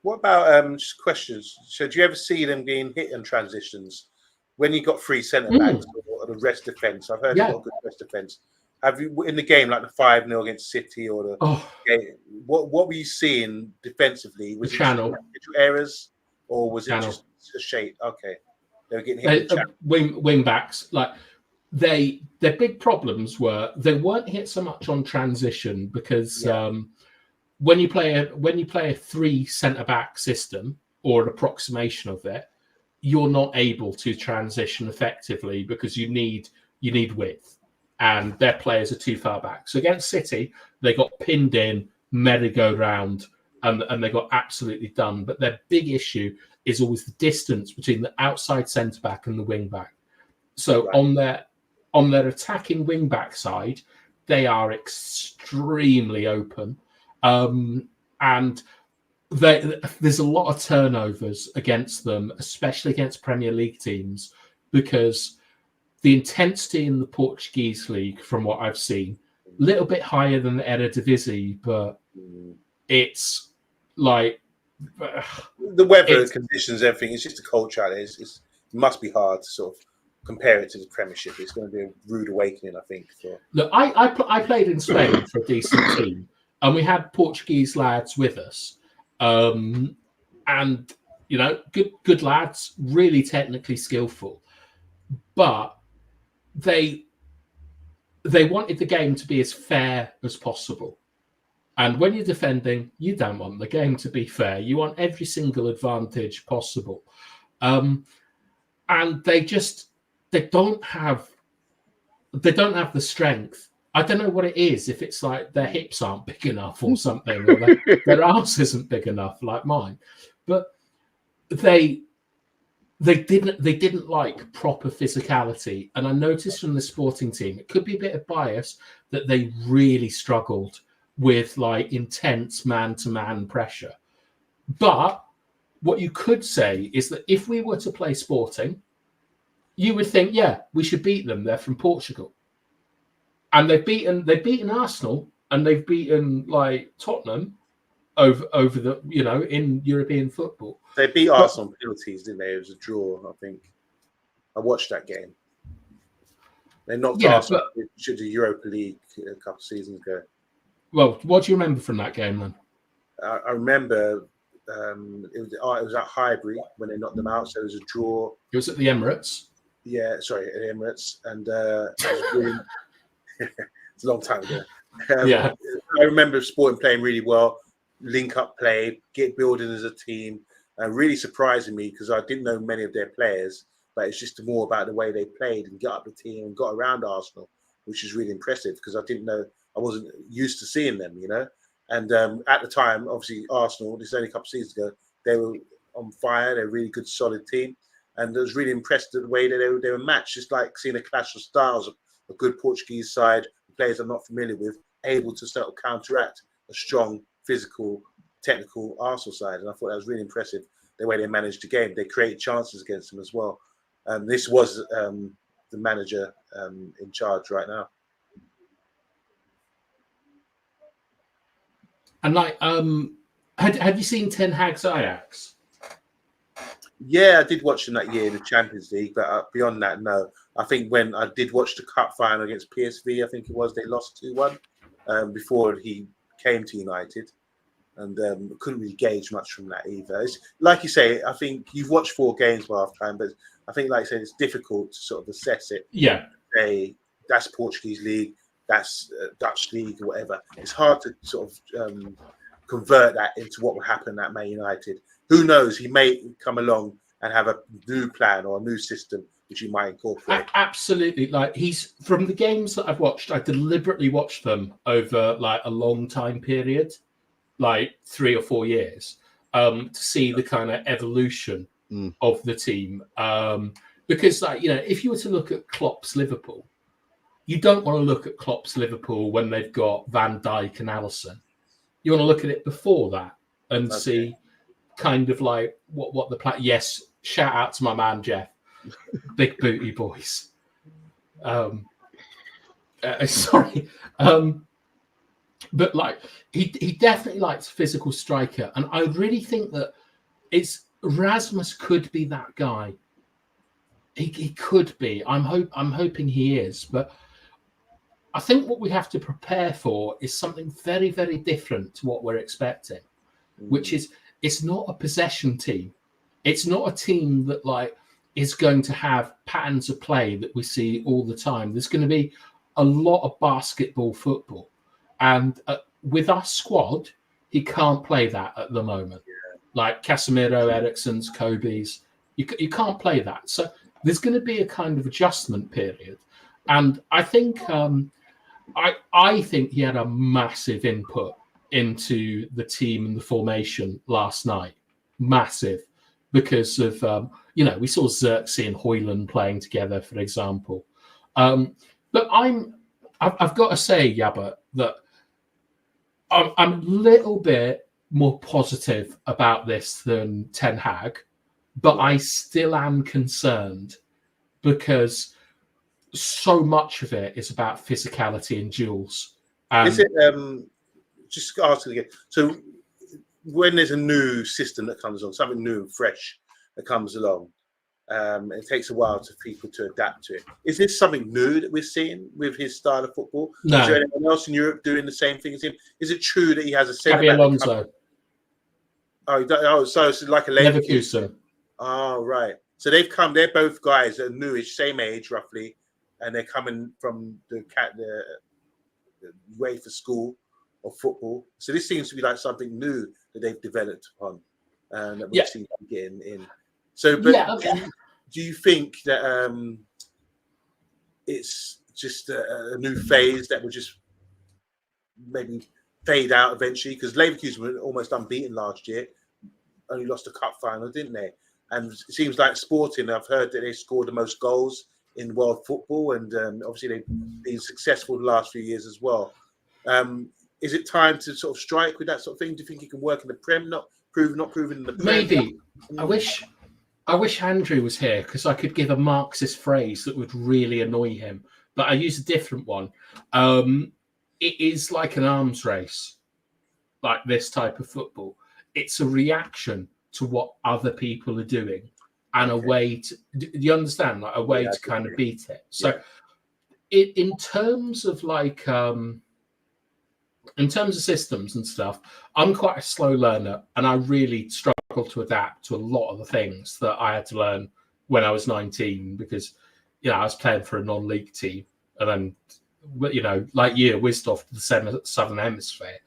What about just questions? So do you ever see them being hit in transitions when you got 3 centre backs or the rest defence? I've heard they've got good rest defence. have you in the game like the 5-0 against City or the game, what were you seeing defensively? Was The it channel. just areas or was it Channel. just a shape? Okay, they were getting hit. Wing backs, like their big problems were they weren't hit so much on transition because when you play a 3 centre back system or an approximation of it, you're not able to transition effectively because you need width, and their players are too far back. So against City, they got pinned in, merry-go-round, and they got absolutely done. But their big issue is always the distance between the outside centre back and the wing back. So on their attacking wing back side, they are extremely open, and there's a lot of turnovers against them, especially against Premier League teams, because the intensity in the Portuguese league, from what I've seen, a little bit higher than the Eredivisie, but it's like the weather conditions, everything. It's just a culture out there. It must be hard to sort of compare it to the Premiership. It's going to be a rude awakening, I think. Look, I played in Spain for a decent team, and we had Portuguese lads with us, and good lads, really technically skillful, but they wanted the game to be as fair as possible. And when you're defending, you don't want the game to be fair. You want every single advantage possible. And they don't have the strength. I don't know what it is, if it's like their hips aren't big enough or something, or their arse isn't big enough like mine. But they didn't like proper physicality. And I noticed from the Sporting team, it could be a bit of bias, that they really struggled with like intense man-to-man pressure. But what you could say is that if we were to play Sporting, you would think, yeah, we should beat them. They're from Portugal. And they've beaten Arsenal, and they've beaten like Tottenham over the, in European football. They beat Arsenal on penalties, didn't they? It was a draw, I think. I watched that game. They knocked Arsenal to the Europa League a couple of seasons ago. Well, what do you remember from that game then? I remember it was at Highbury when they knocked them out, so it was a draw. It was at the Emirates. Yeah, sorry, at the Emirates, and it was really, it's a long time ago. I remember Sporting playing really well, link up play, get building as a team, and really surprising me because I didn't know many of their players, but it's just more about the way they played and got up the team and got around Arsenal, which is really impressive because I wasn't used to seeing them, And at the time, obviously, Arsenal, this is only a couple of seasons ago, they were on fire. They're a really good, solid team. And I was really impressed with the way that they were matched. Just like seeing a clash of styles, a good Portuguese side, players I'm not familiar with, able to sort of counteract a strong, physical, technical Arsenal side. And I thought that was really impressive, the way they managed the game. They created chances against them as well. This was the manager in charge right now. And like, had you seen Ten Hag's Ajax? Yeah, I did watch them that year in the Champions League, but beyond that, no. I think when I did watch the cup final against PSV, I think it was, they lost 2-1 before he came to United, and couldn't really gauge much from that either. It's, like you say, I think you've watched 4 games by half time, but I think, like I said, it's difficult to sort of assess it. Yeah. Say that's Portuguese league, that's Dutch league, or whatever. It's hard to sort of convert that into what will happen at Man United. Who knows? He may come along and have a new plan or a new system which he might incorporate. Absolutely. Like, he's, from the games that I've watched, I deliberately watched them over like a long time period, like 3 or 4 years, to see the kind of evolution of the team. Because, like, if you were to look at Klopp's Liverpool, you don't want to look at Klopp's Liverpool when they've got Van Dijk and Alisson. You want to look at it before that and see kind of like what the plan. Yes, shout out to my man Jeff, big booty boys. Sorry, but like he definitely likes a physical striker, and I really think that Rasmus could be that guy. He could be. I'm hoping he is, but I think what we have to prepare for is something very, very different to what we're expecting, which is it's not a possession team. It's not a team that like is going to have patterns of play that we see all the time. There's going to be a lot of basketball football. And with our squad, he can't play that at the moment. Yeah. Like Casemiro, Eriksen's, Kobe's, you can't play that. So there's going to be a kind of adjustment period. And I think I think he had a massive input into the team and the formation last night. Massive. Because of, we saw Xerxes and Højlund playing together, for example. But I've got to say, Yabba, that I'm a little bit more positive about this than Ten Hag, but I still am concerned because so much of it is about physicality and duels. Is it, just asking again, so when there's a new system that comes on, something new and fresh that comes along, it takes a while for people to adapt to it. Is this something new that we're seeing with his style of football? No. Is there anyone else in Europe doing the same thing as him? Is it true that he has a centre back? Alonso. So it's like a Leverkusen. Oh, right. So they've come. They're both guys that are newish, same age roughly, and they're coming from the way for school of football. So this seems to be like something new that they've developed upon, and that we've seen them getting in. So, but do you think that it's just a new phase that will just maybe fade out eventually? Because Leverkusen were almost unbeaten last year, only lost a cup final, didn't they? And it seems like Sporting, I've heard that they scored the most goals in world football, and obviously they've been successful the last few years as well. Is it time to sort of strike with that sort of thing? Do you think he can work in the Prem? Not proven in the Prem? Maybe. I wish Andrew was here because I could give a Marxist phrase that would really annoy him, but I use a different one. It is like an arms race, like this type of football. It's a reaction to what other people are doing and a way to, do you understand? Like a way to kind of beat it. So in terms of like, in terms of systems and stuff, I'm quite a slow learner and I really struggle to adapt to a lot of the things that I had to learn when I was 19 because, I was playing for a non-league team and then, like you, whizzed off to the Southern Hemisphere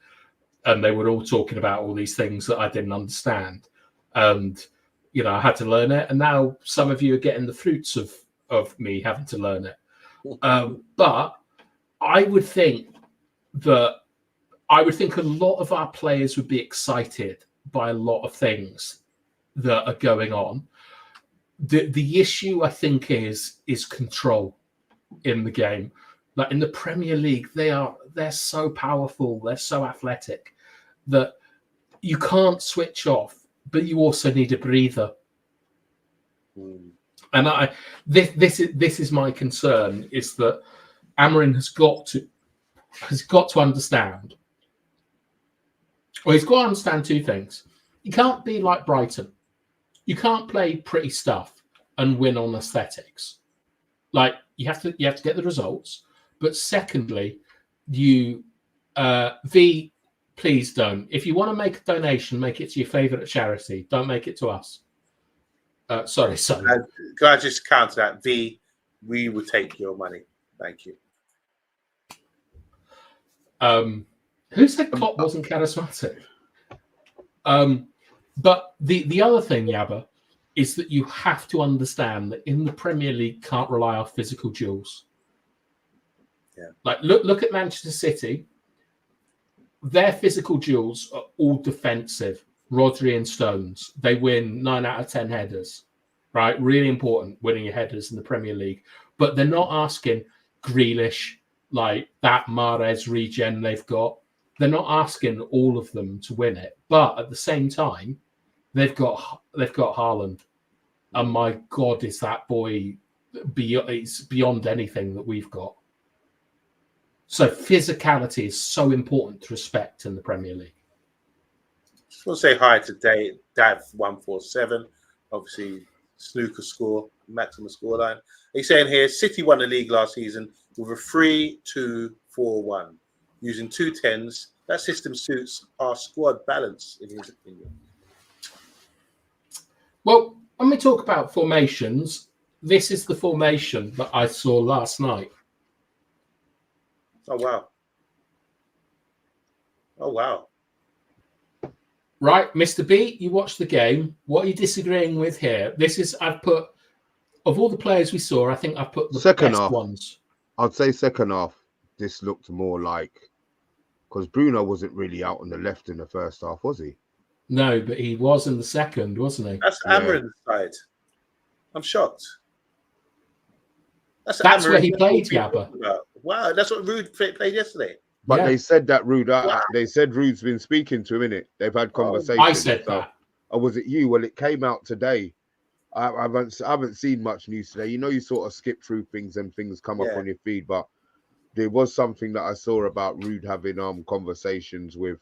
and they were all talking about all these things that I didn't understand. And, I had to learn it. And now some of you are getting the fruits of me having to learn it. But I would think a lot of our players would be excited by a lot of things that are going on. The issue, I think, is control in the game. Like in the Premier League, they're so powerful, they're so athletic that you can't switch off, but you also need a breather. And this is my concern: is that Amorim has got to understand. Well, he's got to understand two things. You can't be like Brighton. You can't play pretty stuff and win on aesthetics. Like you have to get the results. But secondly, please don't. If you want to make a donation, make it to your favourite charity. Don't make it to us. Sorry. Can I just counter that? We will take your money. Thank you. Who said Klopp wasn't charismatic? But the other thing, Yabba, is that you have to understand that in the Premier League, can't rely on physical duels. Yeah. Like look at Manchester City. Their physical duels are all defensive. Rodri and Stones. They win 9 out of 10 headers. Right? Really important winning your headers in the Premier League. But they're not asking Grealish, like that Mahrez regen they've got. They're not asking all of them to win it, but at the same time, they've got Haaland, and my God, is that boy beyond anything that we've got. So physicality is so important to respect in the Premier League. Just want to say hi to Dav147. Obviously, snooker score, maximum scoreline. He's saying here, City won the league last season. with a 3-2-4-1 using 2 10s. That system suits our squad balance, in his opinion. Well, when we talk about formations, this is the formation that I saw last night. Oh, wow. Oh, wow. Right, Mr. B, you watched the game. What are you disagreeing with here? I've put, of all the players we saw, I think I've put the Second best half. ones. I'd say second half, this looked more like, because Bruno wasn't really out on the left in the first half, was he? No, but he was in the second, wasn't he? That's Amorim's side. I'm shocked. That's Amorim where he played, we're Yabba. talking about. Wow, that's what Rude played yesterday. But Yeah. they said that Rude, Wow. they said Rude's been speaking to him, innit? They've had conversations. I said that. Or was it you? Well, it came out today. I haven't seen much news today. You know, you sort of skip through things and things come up on your feed, but there was something that I saw about Rude having conversations with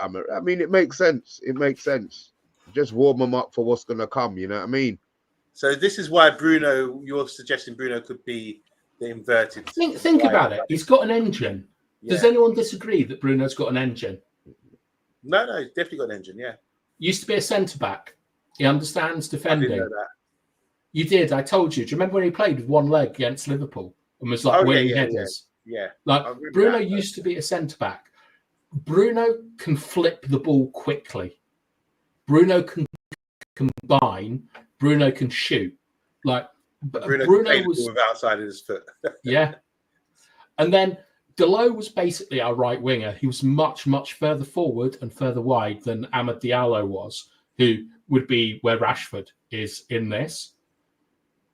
Amor. I mean, it makes sense. It makes sense. Just warm them up for what's gonna come. You know what I mean? So this is why Bruno, you're suggesting Bruno could be the inverted. Think about it. He's got an engine. Yeah. Does anyone disagree that Bruno's got an engine? No, he's definitely got an engine, yeah. Used to be a centre-back. He understands I defending. didn't know that. You did. I told you. Do you remember when he played with one leg against Liverpool and was like winning headers? Yeah. Like Bruno used to be a centre-back. Bruno can flip the ball quickly. Bruno can combine. Bruno can shoot. Like Bruno was with outside of his foot. Yeah. And then Delo was basically our right winger. He was much, much further forward and further wide than Amad Diallo was, who would be where Rashford is in this.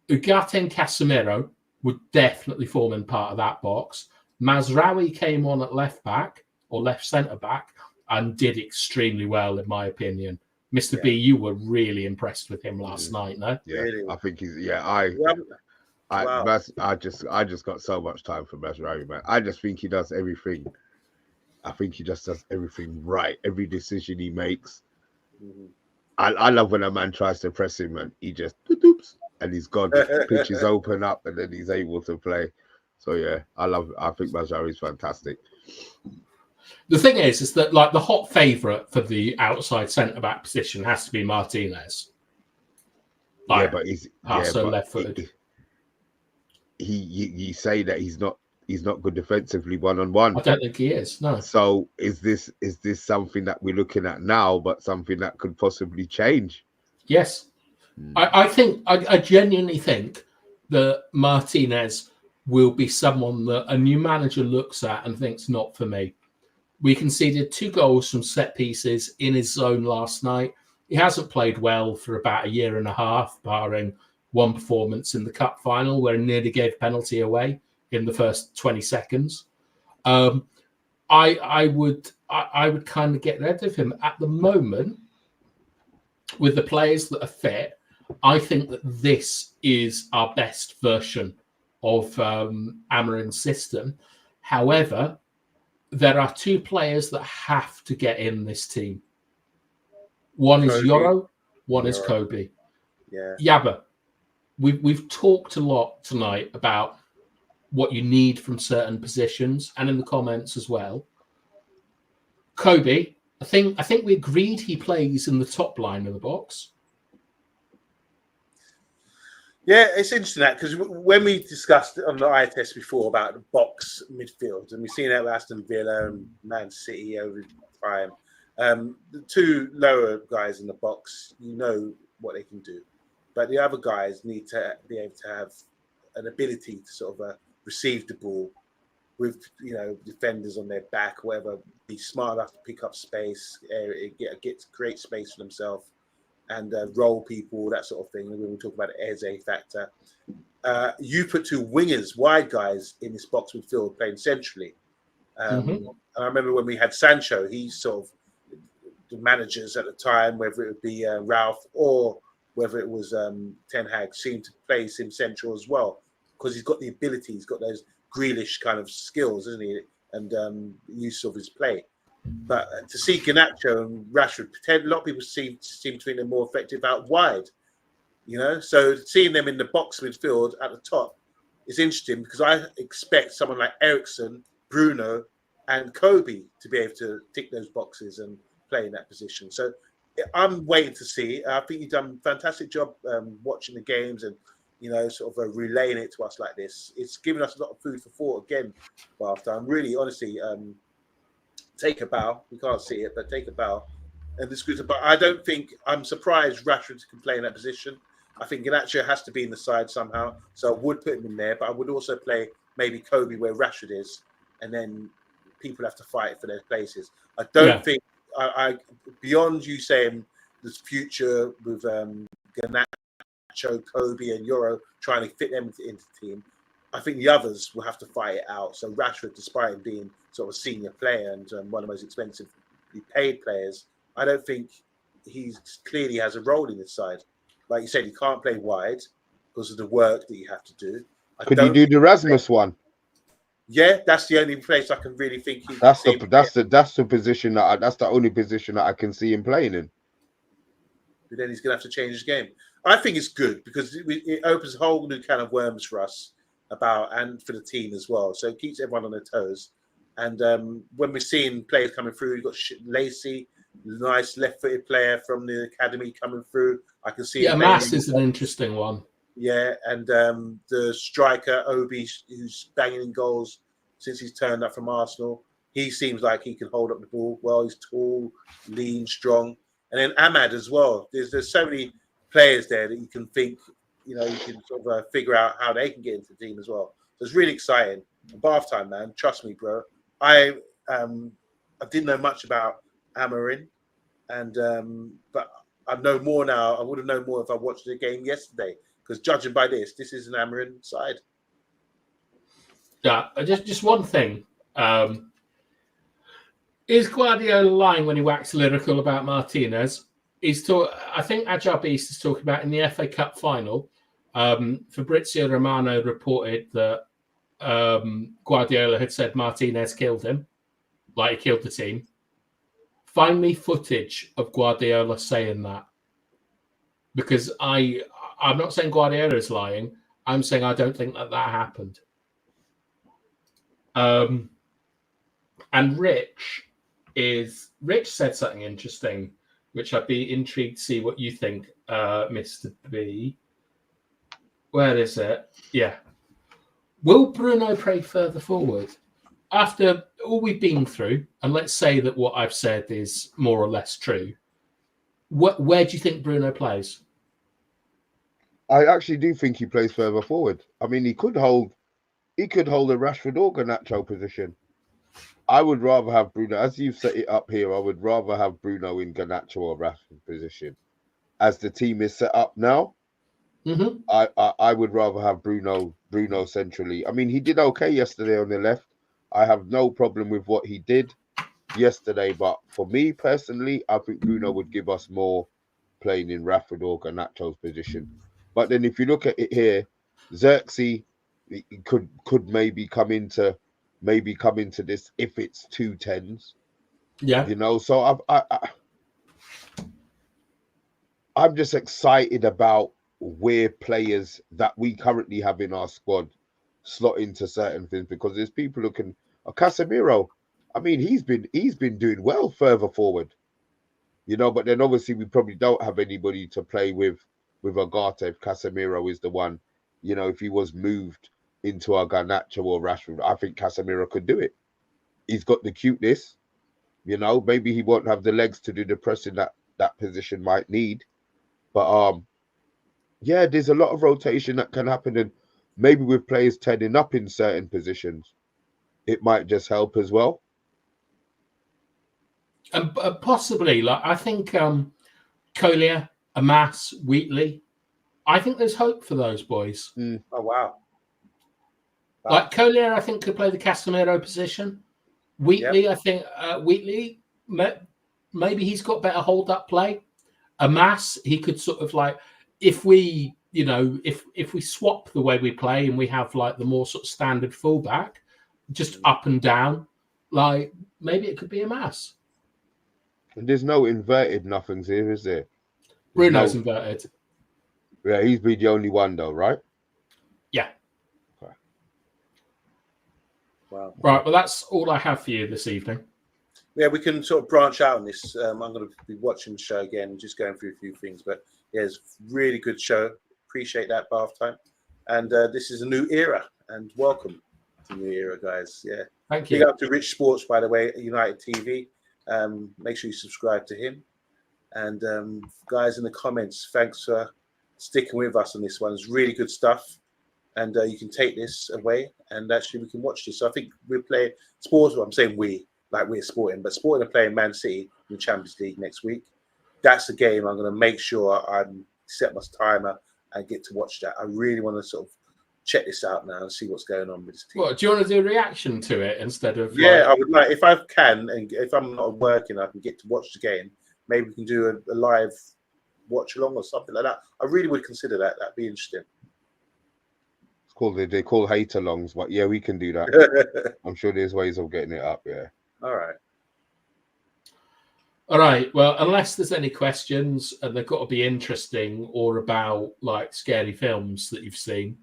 Ugarte and Casemiro would definitely form in part of that box. Mazraoui came on at left back or left centre back and did extremely well, in my opinion. Mr. B, you were really impressed with him last night, no? Yeah, Really? I think he's. Yeah, Wow. I just got so much time for Mazraoui, man. I just think he does everything. I think he just does everything right. Every decision he makes. Mhm. I love when a man tries to press him and he just oops and he's gone. Pitches open up and then he's able to play. So yeah, I think Mazraoui is fantastic. The thing is that like the hot favourite for the outside centre back position has to be Martinez. Like, yeah, but he's left-footed. You say that he's not good defensively one-on-one. I don't think he is. No. So is this something that we're looking at now, but something that could possibly change? Yes, I genuinely think that Martinez will be someone that a new manager looks at and thinks not for me. We conceded 2 goals from set pieces in his zone last night. He hasn't played well for about a year and a half, barring one performance in the cup final where he nearly gave a penalty away in the first 20 seconds. I would kind of get rid of him at the moment with the players that are fit. I think that this is our best version of Amorim's system. However, there are 2 players that have to get in this team. One is Yoro, one is Kobe. Yeah. Yabba, we've talked a lot tonight about what you need from certain positions and in the comments as well. Kobe, I think we agreed he plays in the top line of the box. Yeah, it's interesting that because when we discussed on the eye test before about the box midfield, and we've seen that with Aston Villa and Man City over time, the 2 lower guys in the box, you know what they can do, but the other guys need to be able to have an ability to sort of receive the ball with defenders on their back, whatever. Be smart enough to pick up space, create space for themselves. And roll people, that sort of thing. When we talk about the Eze factor, you put 2 wingers, wide guys in this box midfield playing centrally. And I remember when we had Sancho, he sort of the managers at the time, whether it would be Ralph or whether it was Ten Hag, seemed to place him central as well because he's got the ability, he's got those Grealish kind of skills, isn't he? And use of his play. But to see Garnacho and Rashford, a lot of people seem to think they're more effective out wide, So seeing them in the box midfield at the top it's interesting because I expect someone like Ericsson, Bruno, and Kobe to be able to tick those boxes and play in that position. So I'm waiting to see. I think you've done a fantastic job watching the games and, sort of relaying it to us like this. It's given us a lot of food for thought again, after I'm really, honestly, take a bow. We can't see it, but take a bow. And this good, but I don't think I'm surprised Rashford can play in that position. I think Garnacho has to be in the side somehow, so I would put him in there. But I would also play maybe Kobe where Rashford is, and then people have to fight for their places. I don't think I beyond you saying this future with Garnacho, Kobe, and Euro trying to fit them into the team. I think the others will have to fight it out. So Rashford, despite him being sort of a senior player and one of the most expensively paid players, I don't think he clearly has a role in this side. Like you said, he can't play wide because of the work that you have to do. Could you do the Rasmus one? Yeah, that's the only place I can really think. That's the position that's the only position that I can see him playing in. But then he's going to have to change his game. I think it's good because it opens a whole new can of worms for us and for the team as well. So it keeps everyone on their toes. And when we're seeing players coming through, you've got Lacey, nice left-footed player from the academy coming through. I can see. Yeah, Mass is an interesting one. Yeah, and the striker Obi, who's banging in goals since he's turned up from Arsenal. He seems like he can hold up the ball well. He's tall, lean, strong, and then Ahmad as well. There's so many players there that you can think, you can sort of figure out how they can get into the team as well. So it's really exciting. Bath time, man. Trust me, bro. I didn't know much about Amorim, and but I know more now. I would have known more if I watched the game yesterday. Because judging by this is an Amorim side. Yeah, just one thing. Is Guardiola lying when he waxed lyrical about Martinez? I think Agile Beast is talking about in the FA Cup final. Fabrizio Romano reported that Guardiola had said Martinez killed him, like he killed the team. Find me footage of Guardiola saying that. Because I'm not saying Guardiola is lying. I'm saying I don't think that happened. And Rich said something interesting, which I'd be intrigued to see what you think, Mr. B. Where is it? Yeah. Will Bruno play further forward? After all we've been through, and let's say that what I've said is more or less true, where do you think Bruno plays? I actually do think he plays further forward. I mean, he could hold a Rashford or Garnacho position. I would rather have Bruno, as you've set it up here, I would rather have Bruno in Garnacho or Rashford position. As the team is set up now, I would rather have Bruno centrally. I mean, he did okay yesterday on the left. I have no problem with what he did yesterday, but for me personally, I think Bruno would give us more playing in Rashford or Garnacho's position. But then if you look at it here, Xerxes could maybe come into this if it's 2-10s. Yeah. So I'm just excited about where players that we currently have in our squad slot into certain things, because there's people who can Casemiro. I mean, he's been doing well further forward. But then obviously we probably don't have anybody to play with Agartha if Casemiro is the one. If he was moved into a Garnacho or Rashford, I think Casemiro could do it. He's got the cuteness, maybe he won't have the legs to do the pressing that position might need. But yeah, there's a lot of rotation that can happen, and maybe with players turning up in certain positions, it might just help as well. And possibly, like I think Collier, Amas, Wheatley, I think there's hope for those boys. Oh wow! Like Collier, I think could play the Casemiro position. Wheatley, I think Wheatley maybe he's got better hold up play. Amas, he could sort of like if we swap the way we play and we have like the more sort of standard fullback, just up and down, like maybe it could be Amas. And there's no inverted nothings here, is there? Bruno's inverted. Yeah, he's been the only one though, right? Yeah. Okay. Wow. Right. Well, that's all I have for you this evening. Yeah, we can sort of branch out on this. I'm going to be watching the show again, just going through a few things. But yeah, it's a really good show. Appreciate that, bath time. And this is a new era. And welcome to New Era, guys. Yeah. Thank you. Big up to Rich Sports, by the way, at United TV. Make sure you subscribe to him. And guys in the comments, thanks for sticking with us on this one. It's really good stuff. And you can take this away and actually we can watch this. So I think we're playing sports. Well, I'm saying we, like we're Sporting, but Sporting are playing Man City in the Champions League next week. That's the game I'm going to make sure I set my timer and get to watch that. I really want to sort of check this out now and see what's going on with this team. What, do you want to do a reaction to it instead of? Yeah, I would like, if I can, and if I'm not working, I can get to watch the game. Maybe we can do a live watch along or something like that. I really would consider that. That'd be interesting. It's called, they call hate-alongs, but yeah, we can do that. I'm sure there's ways of getting it up, yeah. All right. All right. Well, unless there's any questions, and they've got to be interesting or about like scary films that you've seen.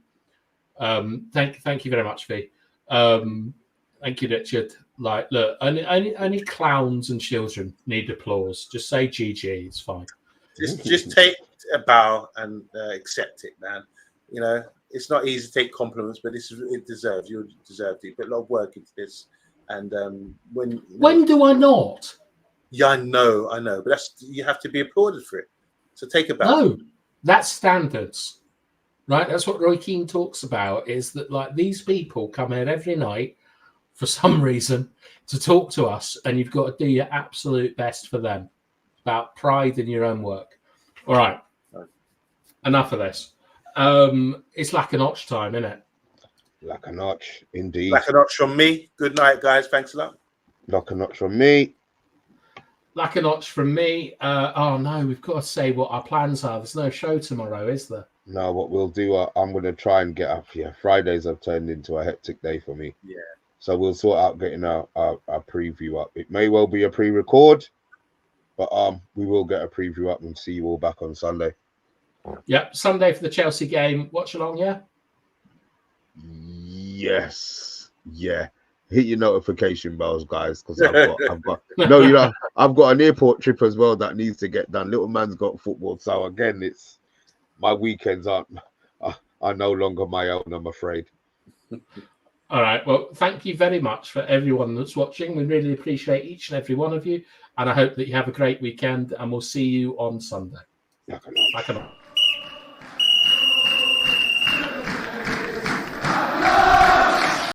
Thank you very much, V. Thank you, Richard. Like, look, only clowns and children need applause. Just say GG. It's fine. Just take a bow and accept it, man. You know, it's not easy to take compliments, but it deserves. You deserve it. But a lot of work into this. And when do I not? Yeah, I know, but you have to be applauded for it. So take a bow. No, that's standards, right? That's what Roy Keane talks about. Is that like these people come in every night for some reason to talk to us, and you've got to do your absolute best for them. About pride in your own work. All right, enough of this. It's like a notch time, isn't it? Like a notch, indeed. Like a notch from me. Good night, guys. Thanks a lot. Like a notch from me. Like a notch from me. Oh no, we've got to say what our plans are. There's no show tomorrow, is there? No, what we'll do, I'm going to try and get up here. Fridays have turned into a hectic day for me. Yeah. So we'll sort out getting our preview up. It may well be a pre-record, but we will get a preview up and see you all back on Sunday. Yep, Sunday for the Chelsea game. Watch along, yeah? Yes. Yeah. Hit your notification bells, guys, because I've got an airport trip as well that needs to get done. Little man's got football, so again, it's my weekends are no longer my own, I'm afraid. All right. Well, thank you very much for everyone that's watching. We really appreciate each and every one of you, and I hope that you have a great weekend. And we'll see you on Sunday. Like a notch. Like a notch.